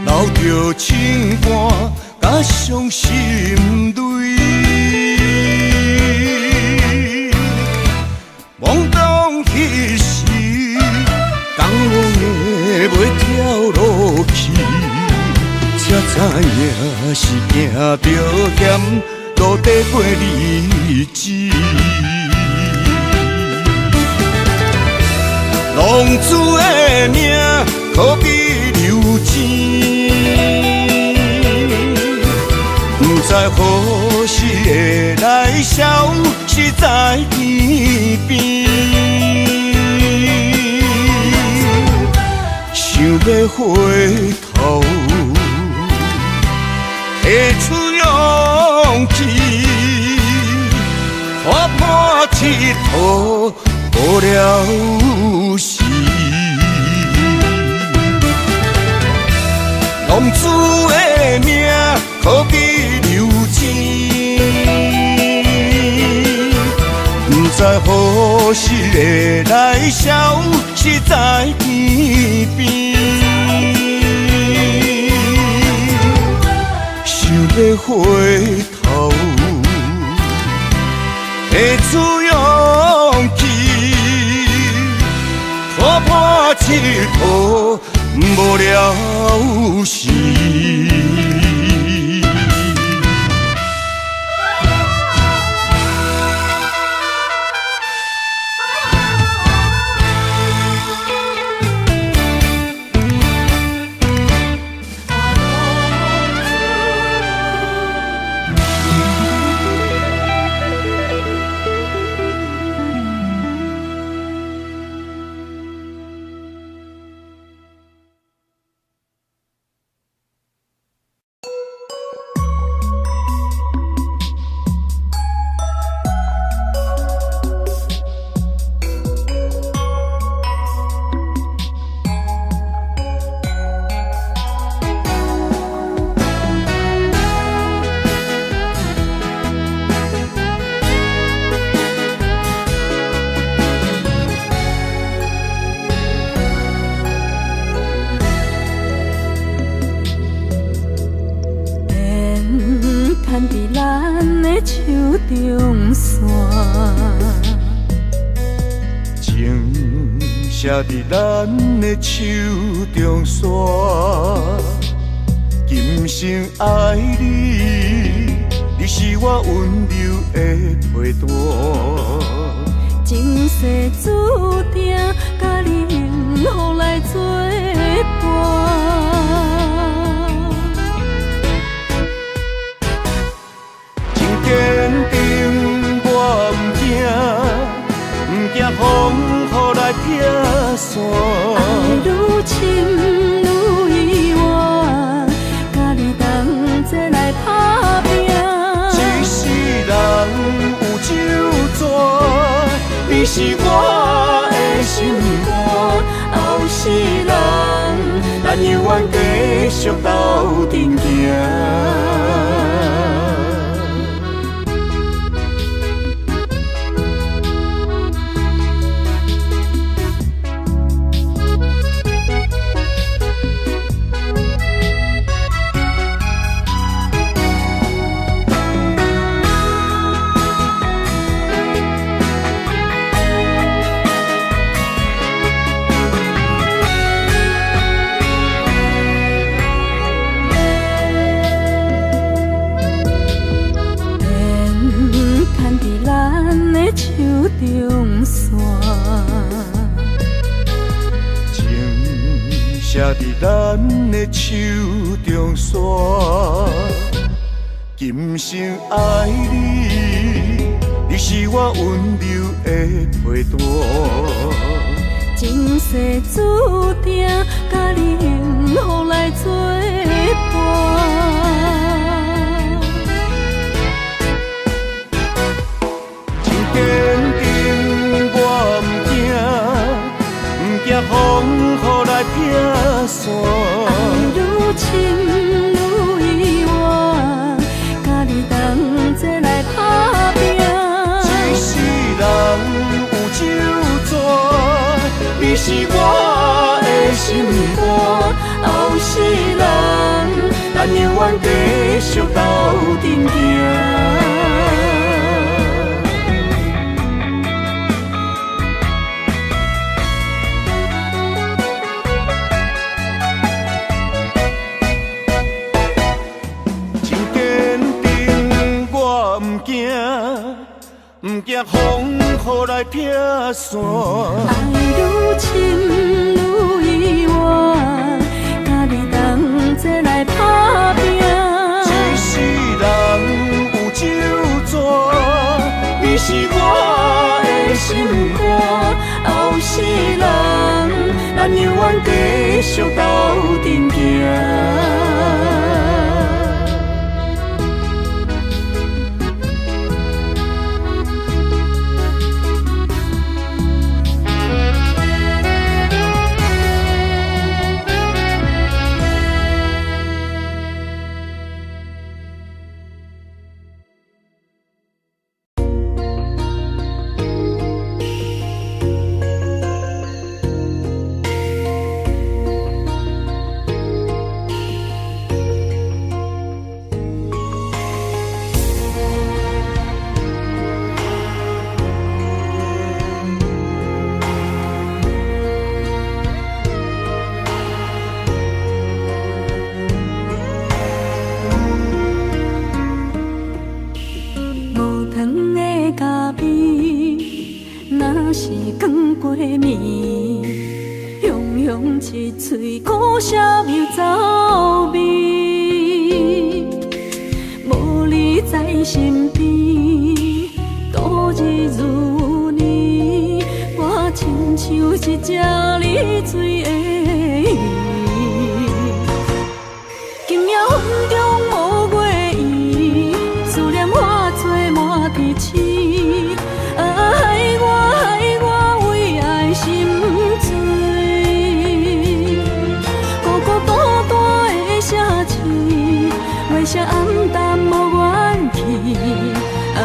留着情歌甲伤心泪。懵懂彼时，江的袂跳落去，才知影是行着险。路底过日子，浪子的命可比流钱，不知何时会来消失在天边。想要回头，提出勇佗无了时。浪子的命可比流钱，不知何时会来消失在天边。想要回头，会出勇气，破破铁佗无了时。写伫咱的手中线，今生爱你，你是我温柔的陪伴。前世注定，甲你幸福来作伴。真坚定，我不惊，不惊风雨来撇。爱愈深愈意外，甲你同齐来打拼。一世人有酒醉，你是我的心肝。后世人，咱永远继续斗阵行。中线，情写伫咱的手中线，今生爱你，你是我温柔的陪伴。前世注定，甲你幸福来作伴。坚定，我不惊风雨来撇线。爱愈深愈意外，甲你同齐来打拼。一世人有酒醉，你是我的心肝。后世人，咱永远继续斗阵行。不惊风雨来撇线，爱愈深愈意外，甲你同齐来打拼。一世人有酒醉，你是我的心肝。后世人，咱永远继续斗阵行。咖啡，若是光过暝，雄雄一嘴苦涩又走味。无你在身边，度日如年，我亲像一只离水的鱼。今夜风中无月圆，思念化作满地星。害我为爱心醉，孤孤单单的写字，月色暗淡无元气。害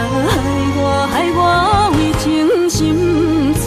我为情心碎。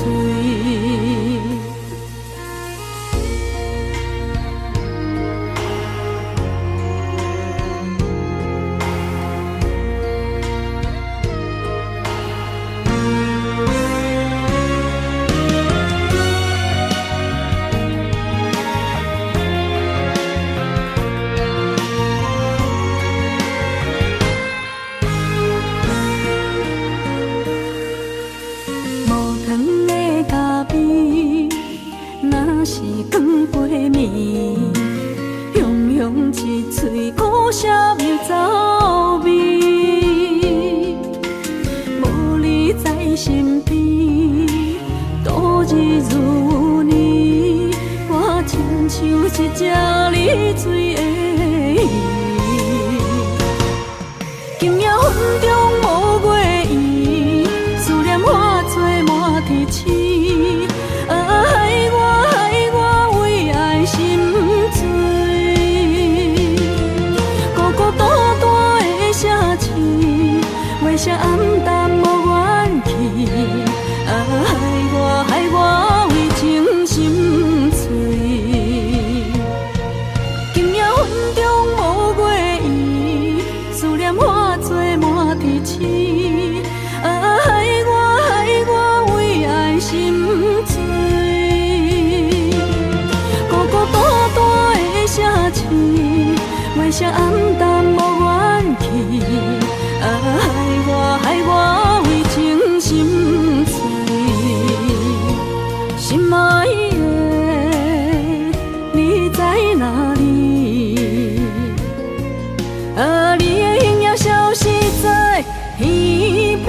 月色暗淡无元气，害我为情心碎，心爱的你在哪里？你的形影消失在耳边。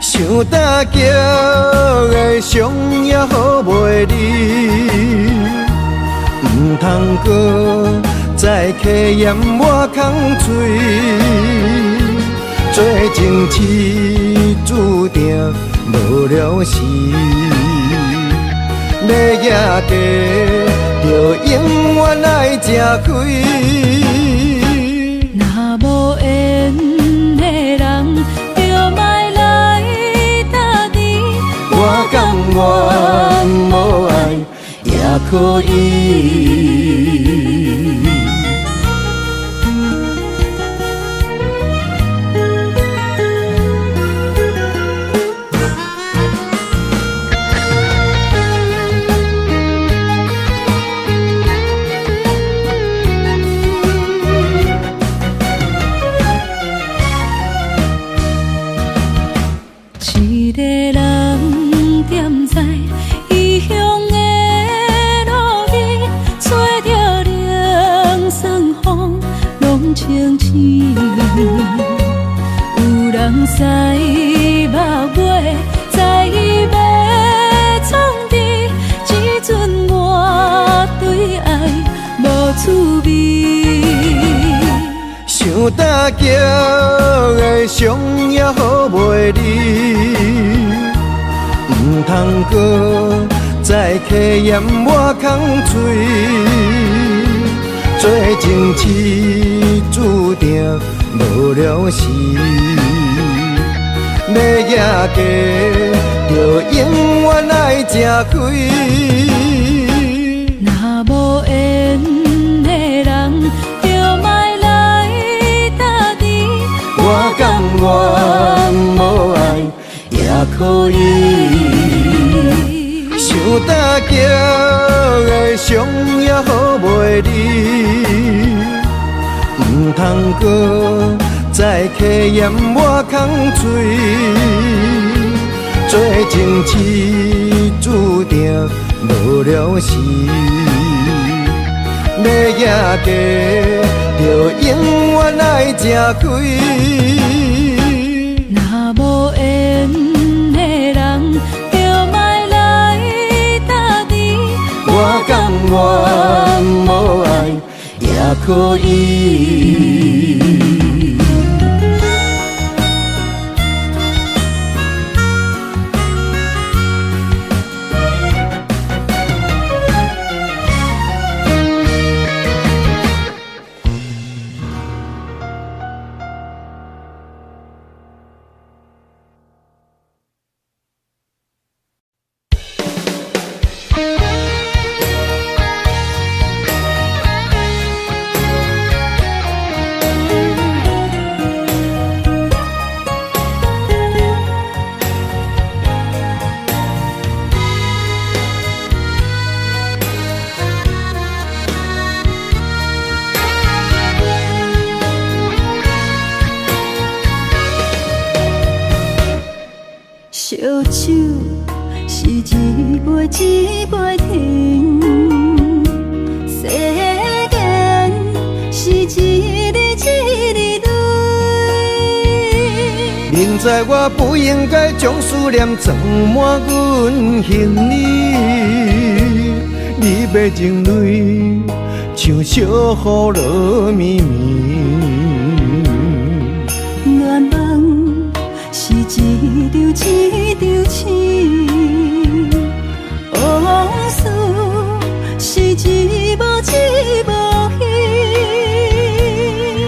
想搭桥的伤也好袂离，唔通搁再客嫌我空嘴，做情痴注定无了时，要野家就永远爱吃亏。若无缘的人，就莫来搭你。我甘愿无爱也可以。个人踮在异乡的路边，吹着凉爽风，拢清醒。有人使目尾，在伊要创治，只准我对爱无趣味。想大桥的伤也好袂离，唔通搁再客嫌我空嘴，做情痴注定无了时，要野家就永远爱吃亏。若无缘的人，就莫来打滴。我甘愿无爱也可以。想大桥的伤也好袂离，唔通搁再客嫌我空嘴，做情痴注定无了时，要野家就永远爱吃亏。若无缘的人，就莫来打滴。我甘愿无爱也可以。烧酒是一杯一杯停，世间是一日一日累。明知我不应该将思念装满阮行李，你要情泪像小雨落绵绵。愿望是一场一场醒，往事是一幕一幕戏。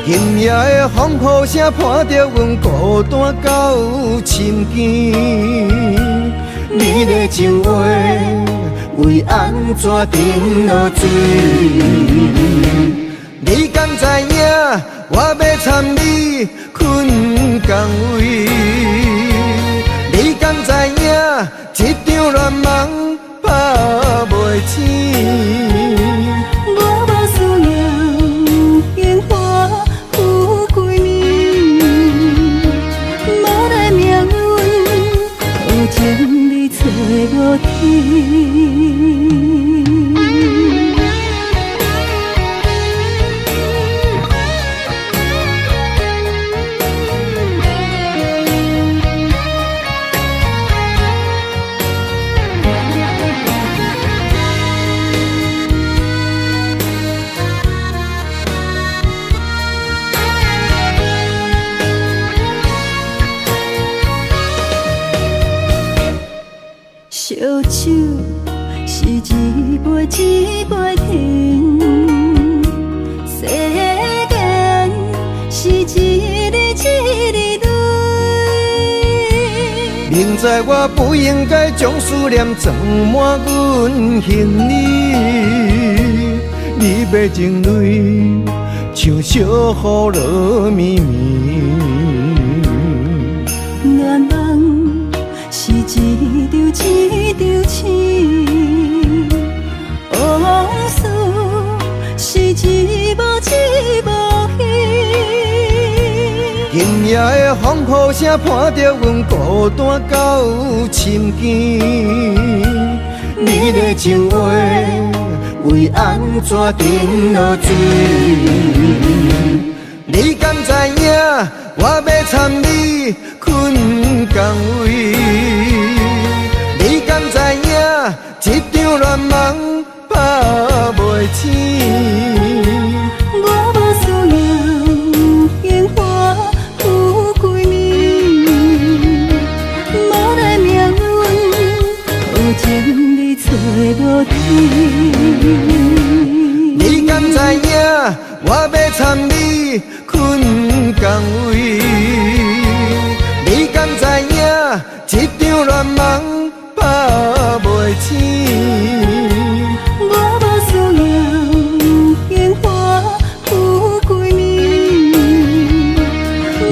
今夜的风雨声伴着阮孤单到深更，你的情话为安怎沉落水？你敢知影我要参你困共位？你敢知影这场恋梦拍袂醒？我无需要烟花富贵面，无奈命运好情你找无天。烧酒是一杯一杯停，世间是一日一日累。明知我不应该将思念装满阮行李，你要情泪像小雨落绵绵。愿望是一场一场醒，往事是一幕一幕戏。今夜的风雨声伴着阮孤单到深更。你的情话为安怎沉落水？你敢知影我要参你困港位？你敢知影一场乱梦拍袂醒？我无需要鲜花富贵面，无奈命运好情你找无天。你敢知影我要参你困港位？你敢知影一场乱梦拍袂醒？我无需要鲜花富贵面，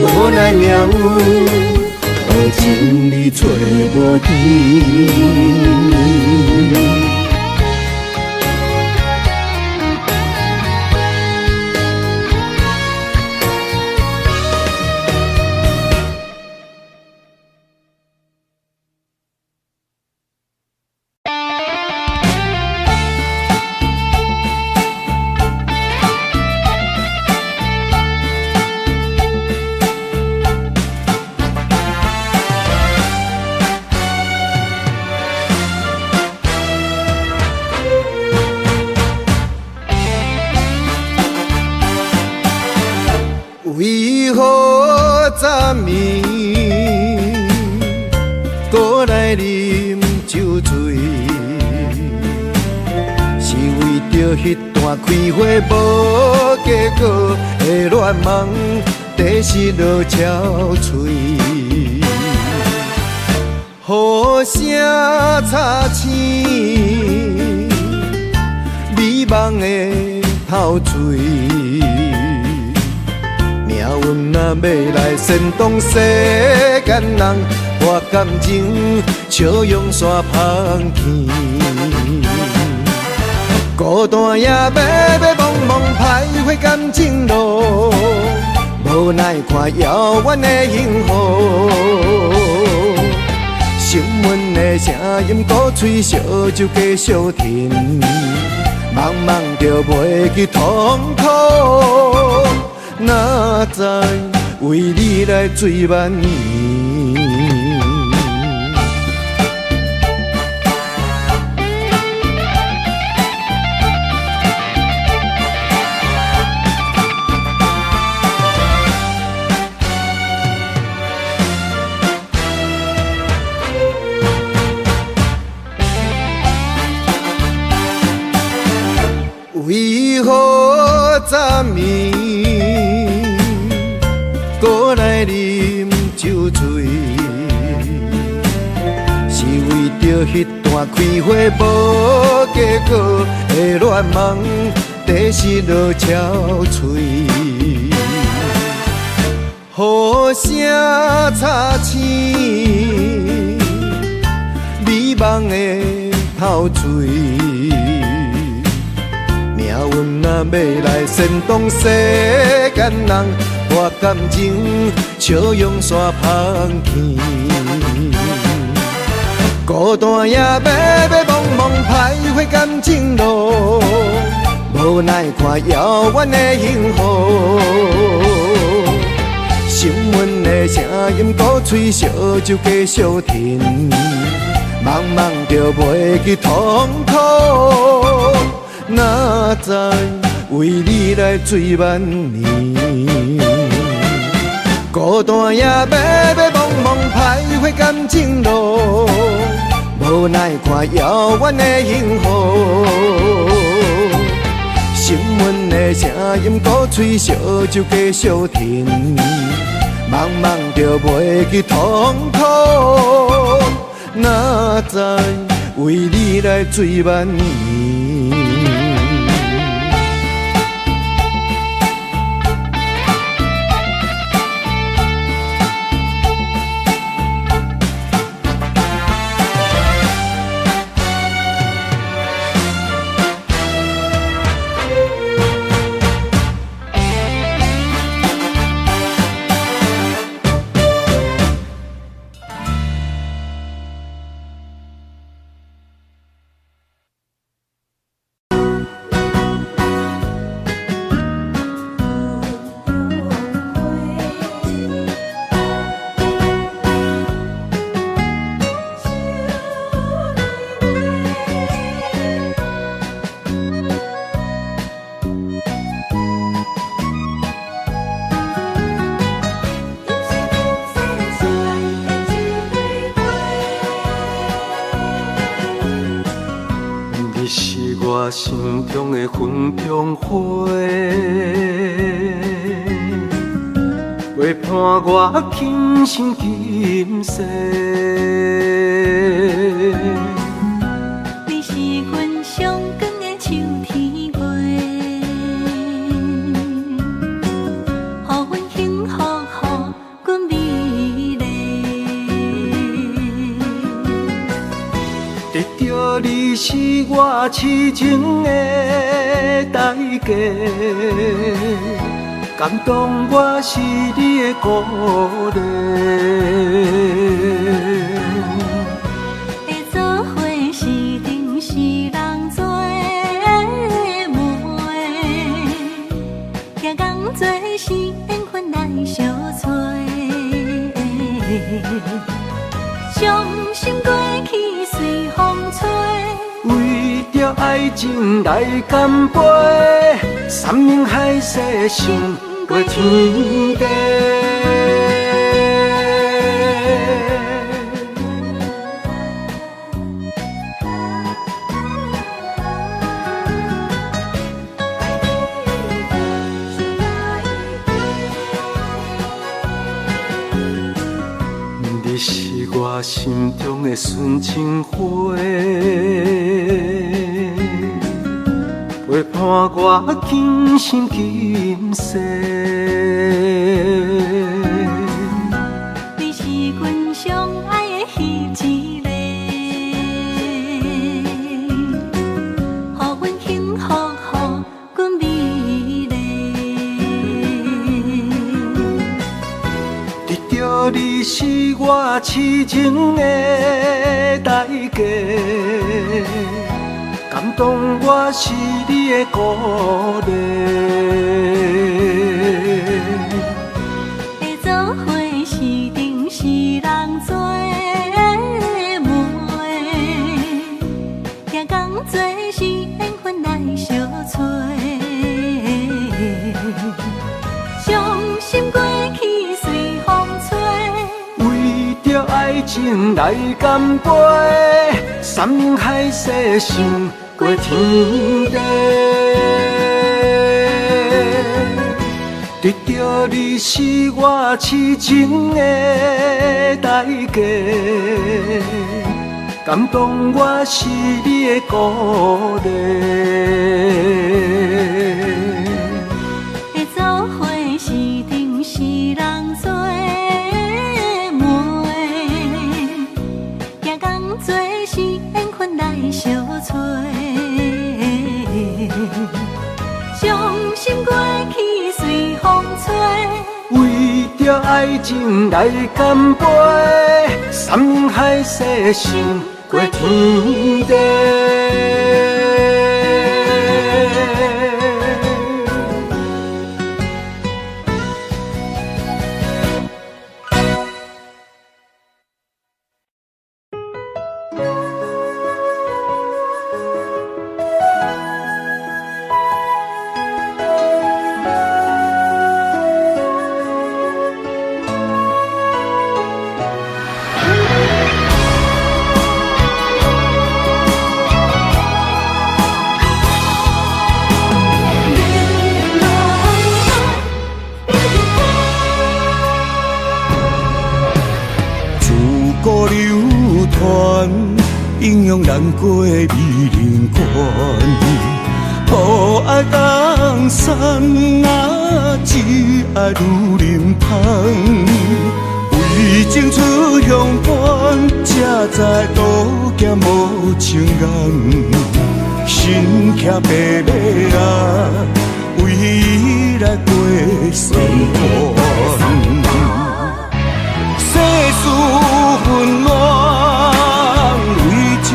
无奈命运好情你找无天。为何昨暝搁来啉酒醉？是为着迄段开花无结果的恋梦，地失落憔悴。雨声擦青，美梦的透嘴。命运若要来煽动世间人，我感情笑用煞芳气。孤单夜迷迷茫茫徘徊感情路，无奈看遥远的幸福。心闷的声音鼓吹，烧酒继续甜，茫茫就袂去痛苦。哪知为你来醉万年？为何昨暝搁来啉酒醉？是为着迄段开花无结果的恋梦，地失落憔悴。雨声擦青，美梦的透嘴。命运若要来煽动世间人，我感情笑用煞芳气。孤单夜迷迷茫茫徘徊感情路，无奈看遥远的幸福。心闷的声音鼓吹，烧酒继续甜，茫茫就袂去痛苦。哪知为你来醉万年？孤单夜迷迷茫茫徘徊感情路，无奈看遥远的幸福。心闷的声音鼓吹，烧酒继续甜，茫茫就袂去痛苦。哪知为你来醉万年？我心中的云中花，陪伴我今生今世。你是阮上光的秋天月，予阮幸福，予阮美丽。得到你是我痴情的代价，感动我是你的鼓励。会做伙是定是人做媒，行工做是缘分来相找。伤心过去随风吹。为着爱情来干杯，山盟海誓想过天地。你是我心中的纯情花，陪伴我今生今世。你是阮上爱的彼一个，予阮幸福，予阮美丽。得到你是我痴情的代价，感动我是你的鼓励。会做伙是定是人做媒，行工做是缘分来相找。伤心过去随风吹。为着爱情来干杯，山盟海誓想过天地。得到你是我痴情的代价，感动我是你的鼓励。会做伙是定是人做媒，行工做是缘分来相找。伤心过去随风吹。为着爱情来干杯，山盟海誓想过天地。影响难过的美人关，无爱江山啊，只爱女人芳。为情出乡关，才知路行无情眼，身骑白马啊，为伊来过酸寒。世事纷乱，为情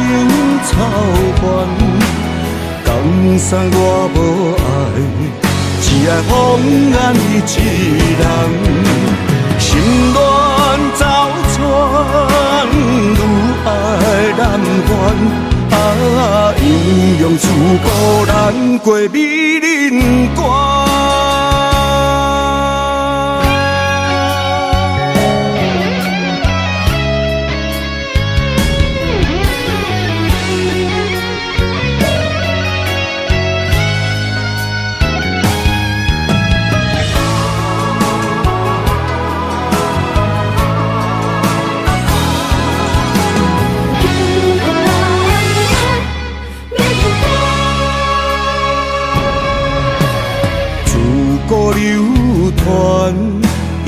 操烦，江山我无爱，只爱风眼伊一人。心乱走窜，愈爱难还。啊，英勇自古难过美人关。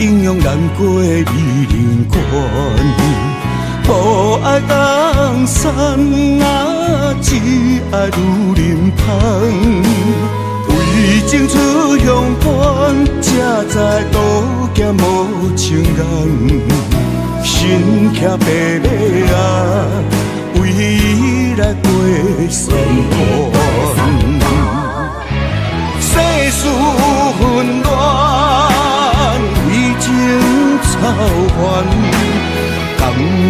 影响咱过美人关。无爱江山啊，只爱女人芳。为情出乡关，才知渡劫无情人。身骑白马啊，为伊来过山关。世事纷乱，为情操烦。江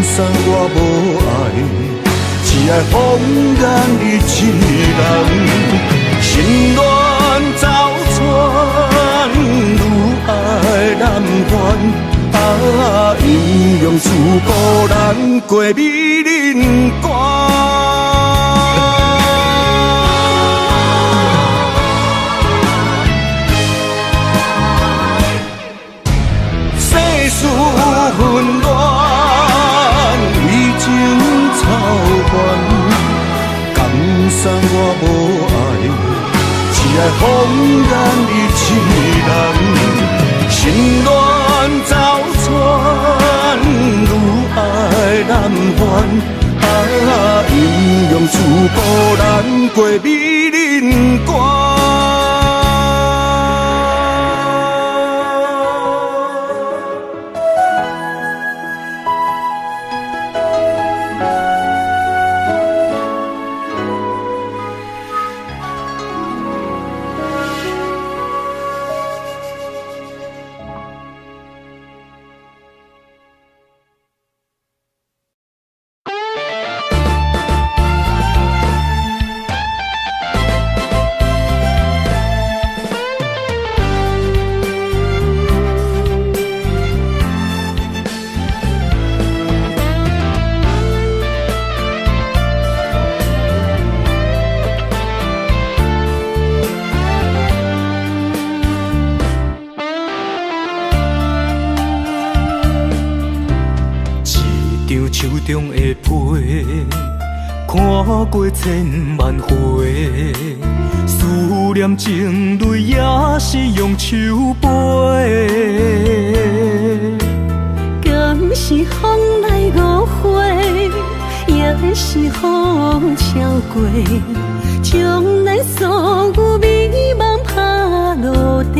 山我无爱，只爱风眼你一人。心乱走窜，愈爱难还。啊，阴阳师孤咱过美人关。世事纷乱，为情操烦。江山我无爱，只爱风眼你一人。心乱走窜，愈爱难还。啊，阴阳师孤咱过美人关。手中的杯，看过千万回，思念情泪也是用手杯。敢是风来误会，也是风超过，将咱所有美梦拍落地。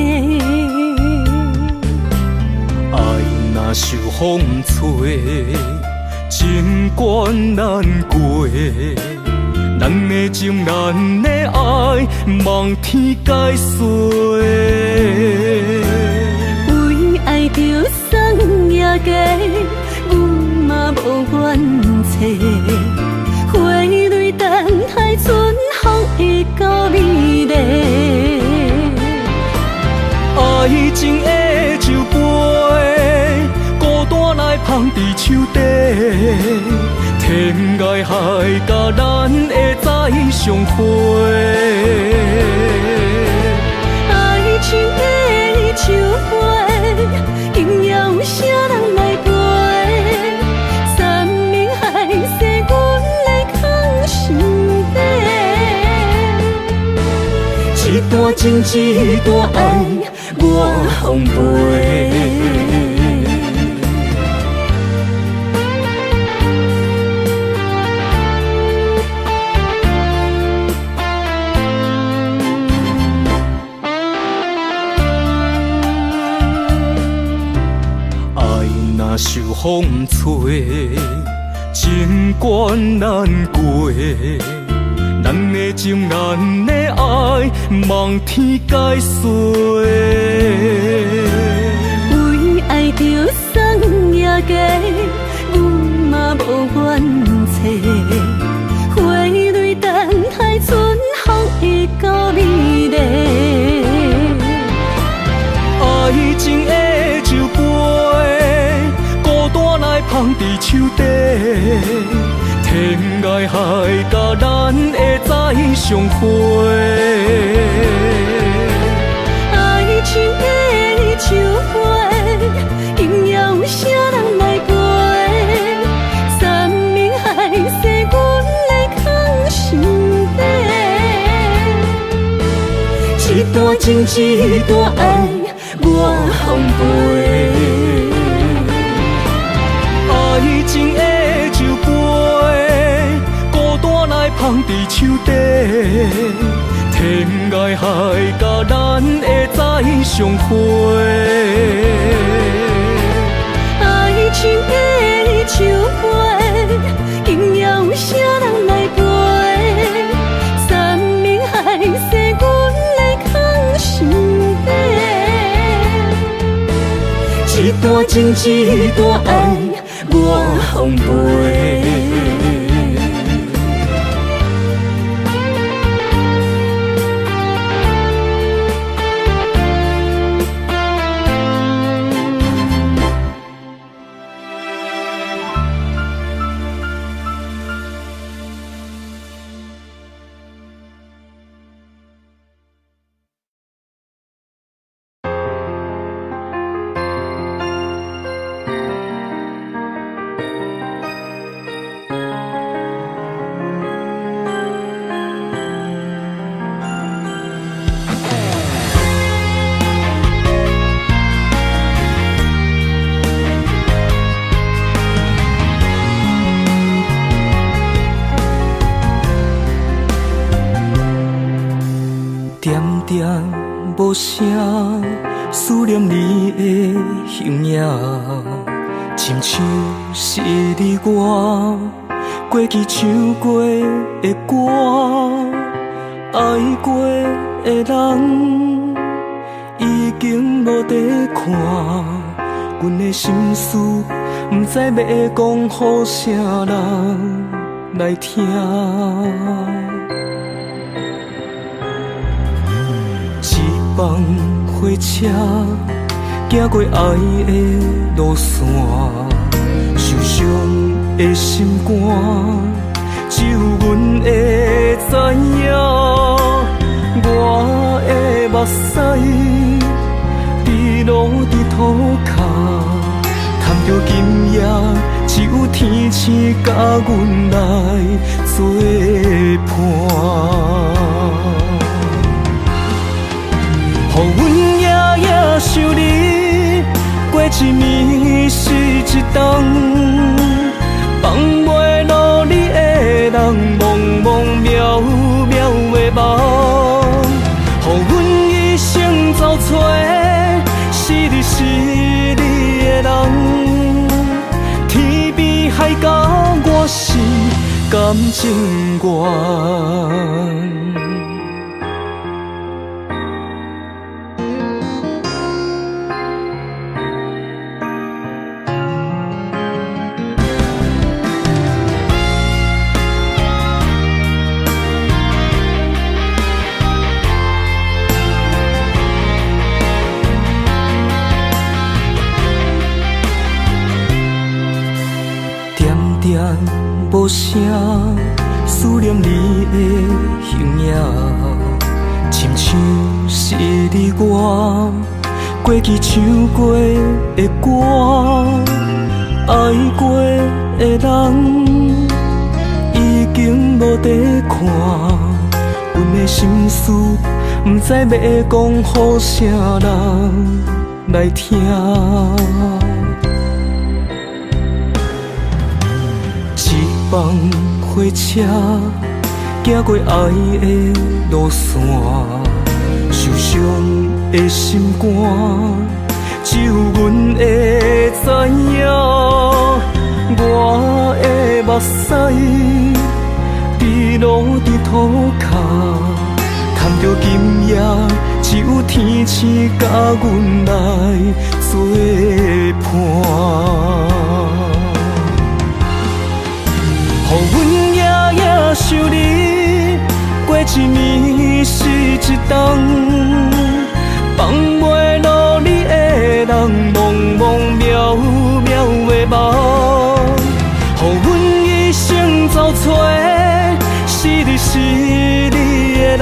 爱若受风吹，情关难过，咱的情，咱的爱，望天解释。为爱着送夜家，阮嘛无怨切。花蕊等待春风会到美丽。爱情的酒杯，孤单来放伫手底。天涯海角，咱会再相会。爱情的酒杯，今夜有啥人来陪？山明海誓，阮来藏心底。一段情，一段爱，我奉陪。受风吹，情关难过，咱的情，咱的爱，望天解释。为爱着送夜家，阮嘛无怨切。花蕊等待春风会到美丽。爱情的酒杯，孤单来放伫手底。天涯海角，咱会再相会。爱情的酒杯，今夜有啥人来陪？山明海誓，阮来藏心底。一段情，一段爱，我奉陪。爱情的酒杯，孤单来放伫手底，天涯海角咱会再相会。爱情的酒杯，今夜有啥人来陪？山盟海誓，阮来藏心底。一段情，一段爱，我奉陪。无声，思念你的形影，亲像是你我过去唱过的歌，爱过的人已经无得看，阮的心事不知要讲予啥人来听。放火车，行过爱的路线，受伤的心肝，只有阮会知影。我的目屎滴落伫土骹，叹着今夜只有天星甲阮来作伴。予阮夜夜想你，过一暝是一冬，放袂落你的人，茫茫渺渺的梦。予阮一生走找，是你的人，天边海角我是感情愿。无声，思念你的形影，亲像是你我过去唱过的歌，爱过的人已经无得看，阮的心事不知要讲予啥人来听。放火车，行过爱的路线，受伤的心肝，只有阮会知影。我的目屎滴落伫土骹，叹着今夜只有天星甲阮来作伴。予阮夜夜想你，过一暝是一冬，放袂落你的人，茫茫渺渺的梦。予阮一生走找，是你的人，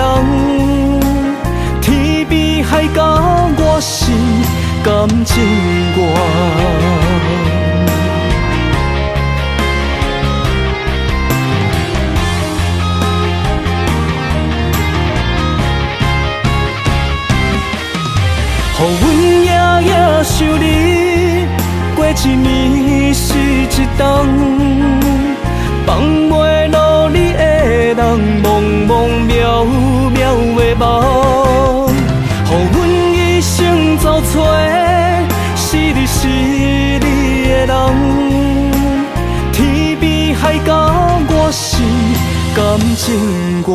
天边海角我是感情愿。予阮夜想你，过一暝是一冬，放袂落你的人，茫茫渺渺的梦，予阮一生走找，是你是你的人。天边海角，我是感情愿。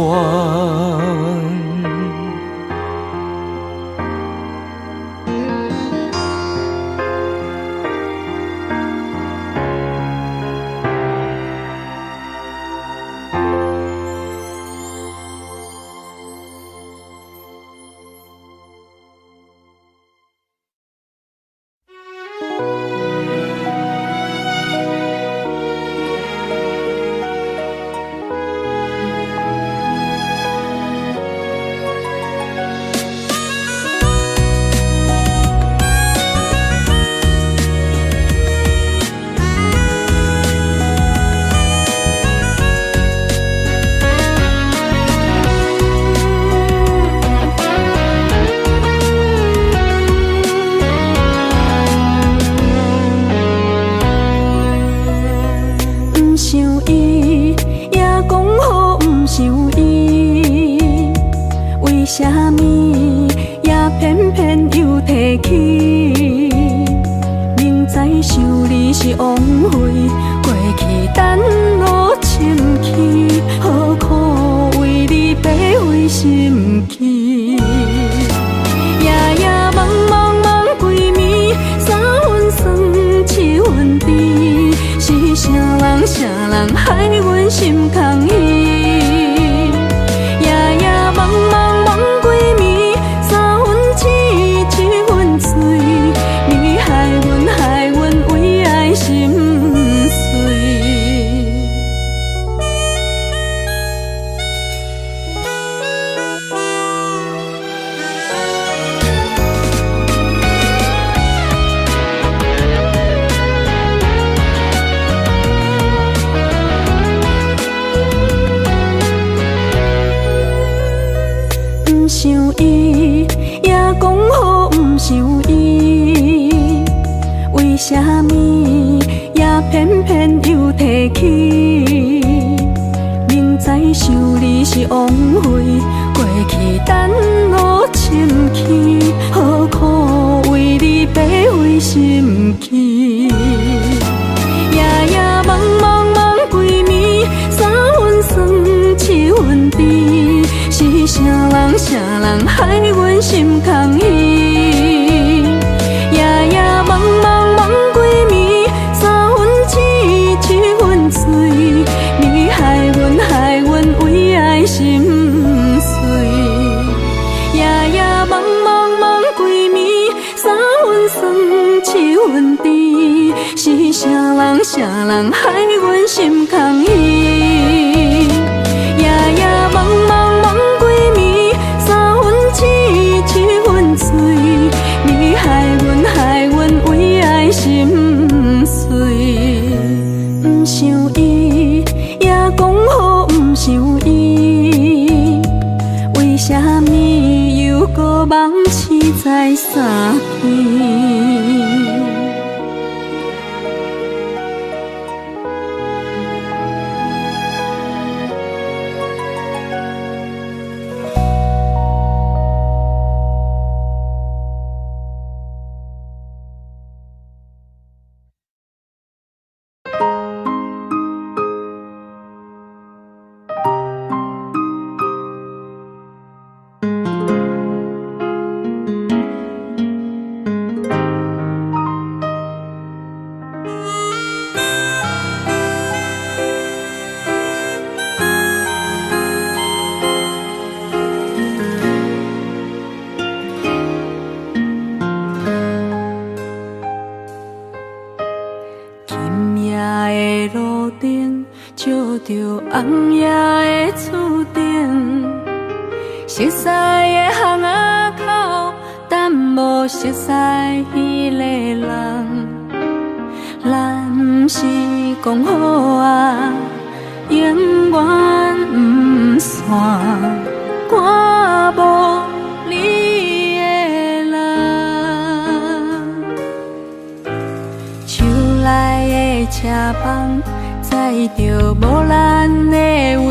车房，载着无咱的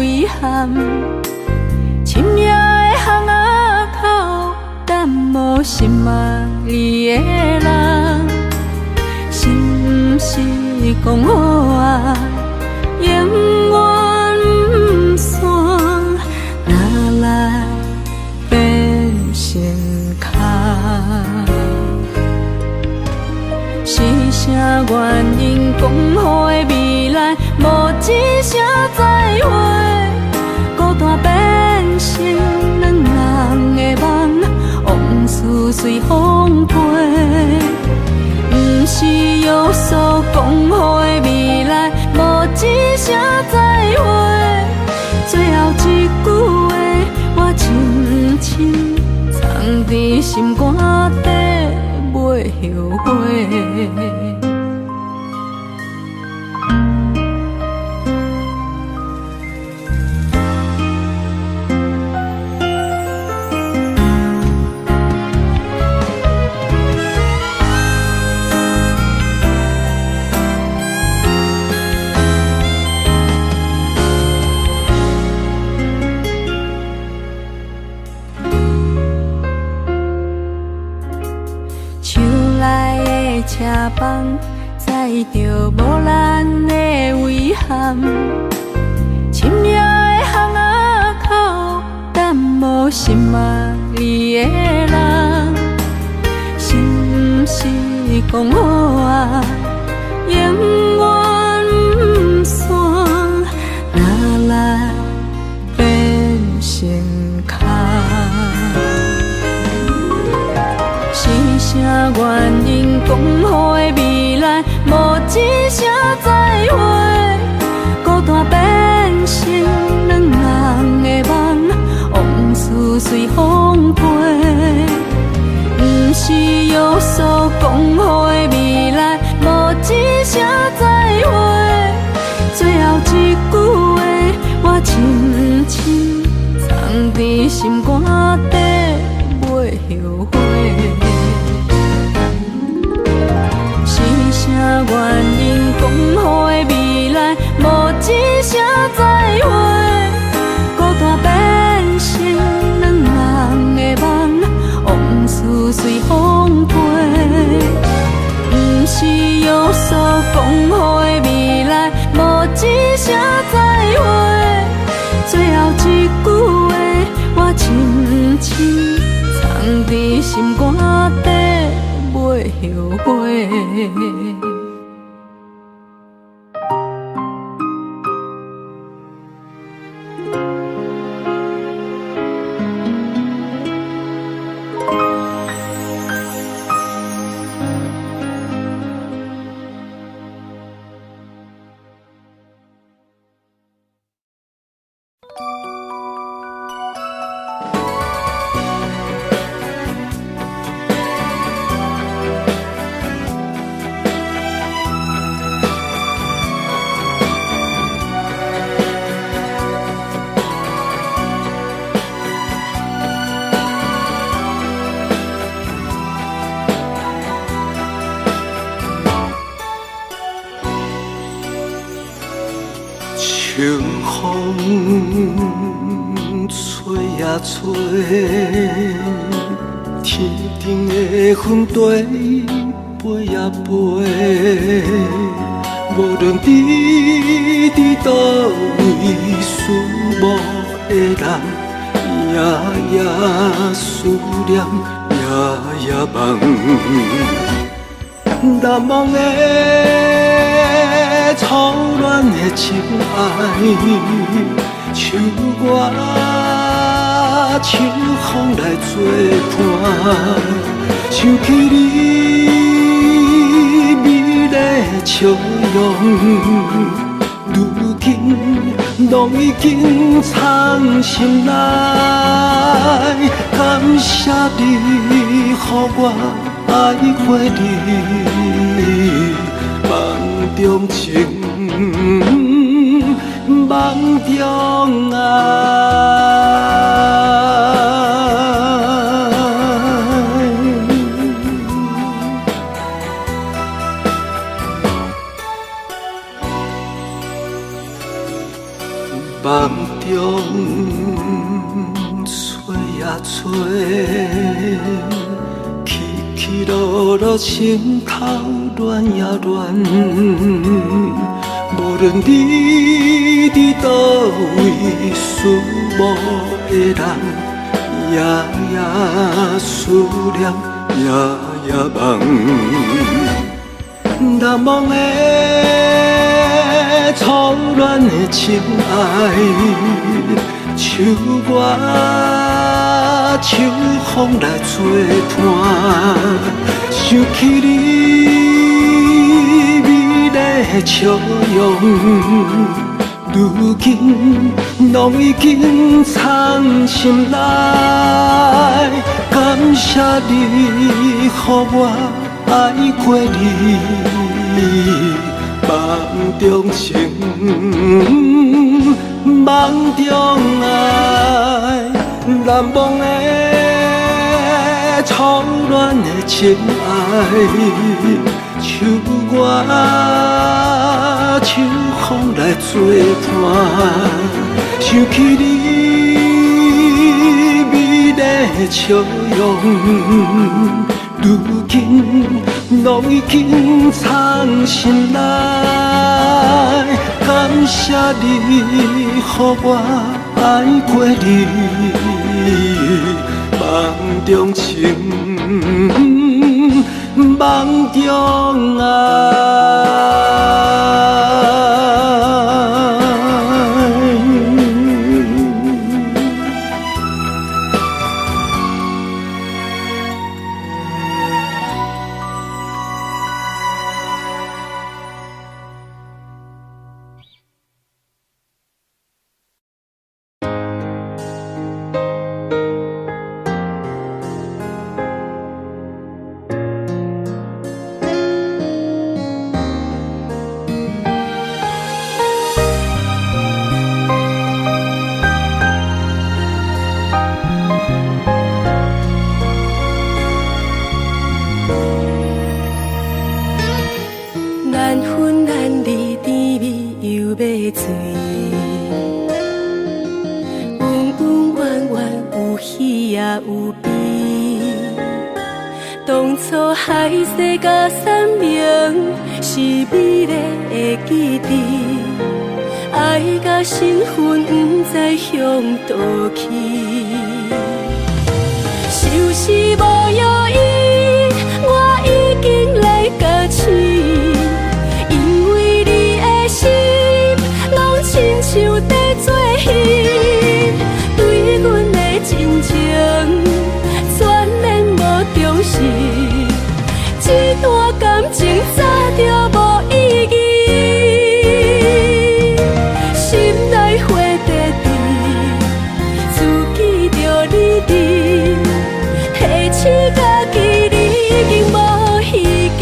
遗憾。深夜的巷仔口，等无心爱你的人，是毋是讲好啊？永远不散，哪来变成空？是啥原因讲好的未来，无一声再会，孤单变成两人的梦，往事随风飞。不是约束讲好的未来，无一声再会，最后一句话我深深藏伫心肝底，袂后悔。车房载着无咱的遗憾，深夜的巷仔口，等无心爱你的人，是毋是讲好啊？永远不散，哪来变成空？是啥原因讲好的未来，无一声再会，孤单变成两人的梦，往事随风飞。不是约束讲好的未来，无一声再会，最后一句话我深深藏伫心肝底，袂后悔。啥原因讲好的未来，无一声再会，孤单变成两人的梦，往事随风飞。不是约束讲好的未来，无一声再会，最后一句话我深深藏伫心肝底，袂后悔。秋风吹呀吹，天顶的云堆飞呀飞，无论你伫倒位，思慕的人夜夜思念，夜夜梦，难忘的。初恋的情爱，像我秋风来作伴，想起你美丽的笑容，如今拢已经藏心内。感谢你，予我爱过你。梦中情，梦中爱。梦中找呀找，起起落落心头乱呀乱。无论你伫倒位，思慕的人，夜夜思念，夜夜梦。难忘的初恋的情爱，像我秋风来作伴，想起你美丽的笑容，如今拢已经藏心内。感谢你，予我爱过你，梦中情，梦中爱，难忘的初恋的情爱，像我秋风来作伴，想起你美丽的笑容。如今拢已经藏心内，感谢你，予我爱过你，梦中情，梦中爱。海誓甲山盟是美丽的记忆，爱甲身份不知向倒去，就是无药医，我已经来甲醒，因为你的心拢亲像在做戏，对阮的真情全然无重视。这段感情早就无意义，心内花在地，自记着你伫，提醒家己你已经无希冀。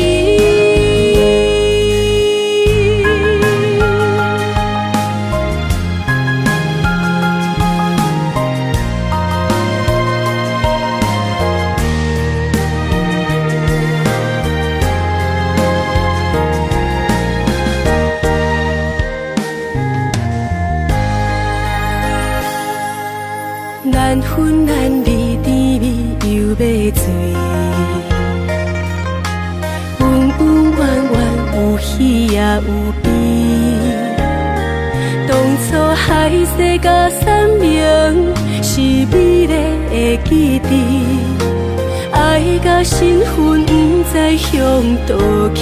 难分难离，甜蜜又要醉，温温暖暖有喜也有悲。当初海誓甲山盟是美丽的记忆，爱甲身份不知向倒去。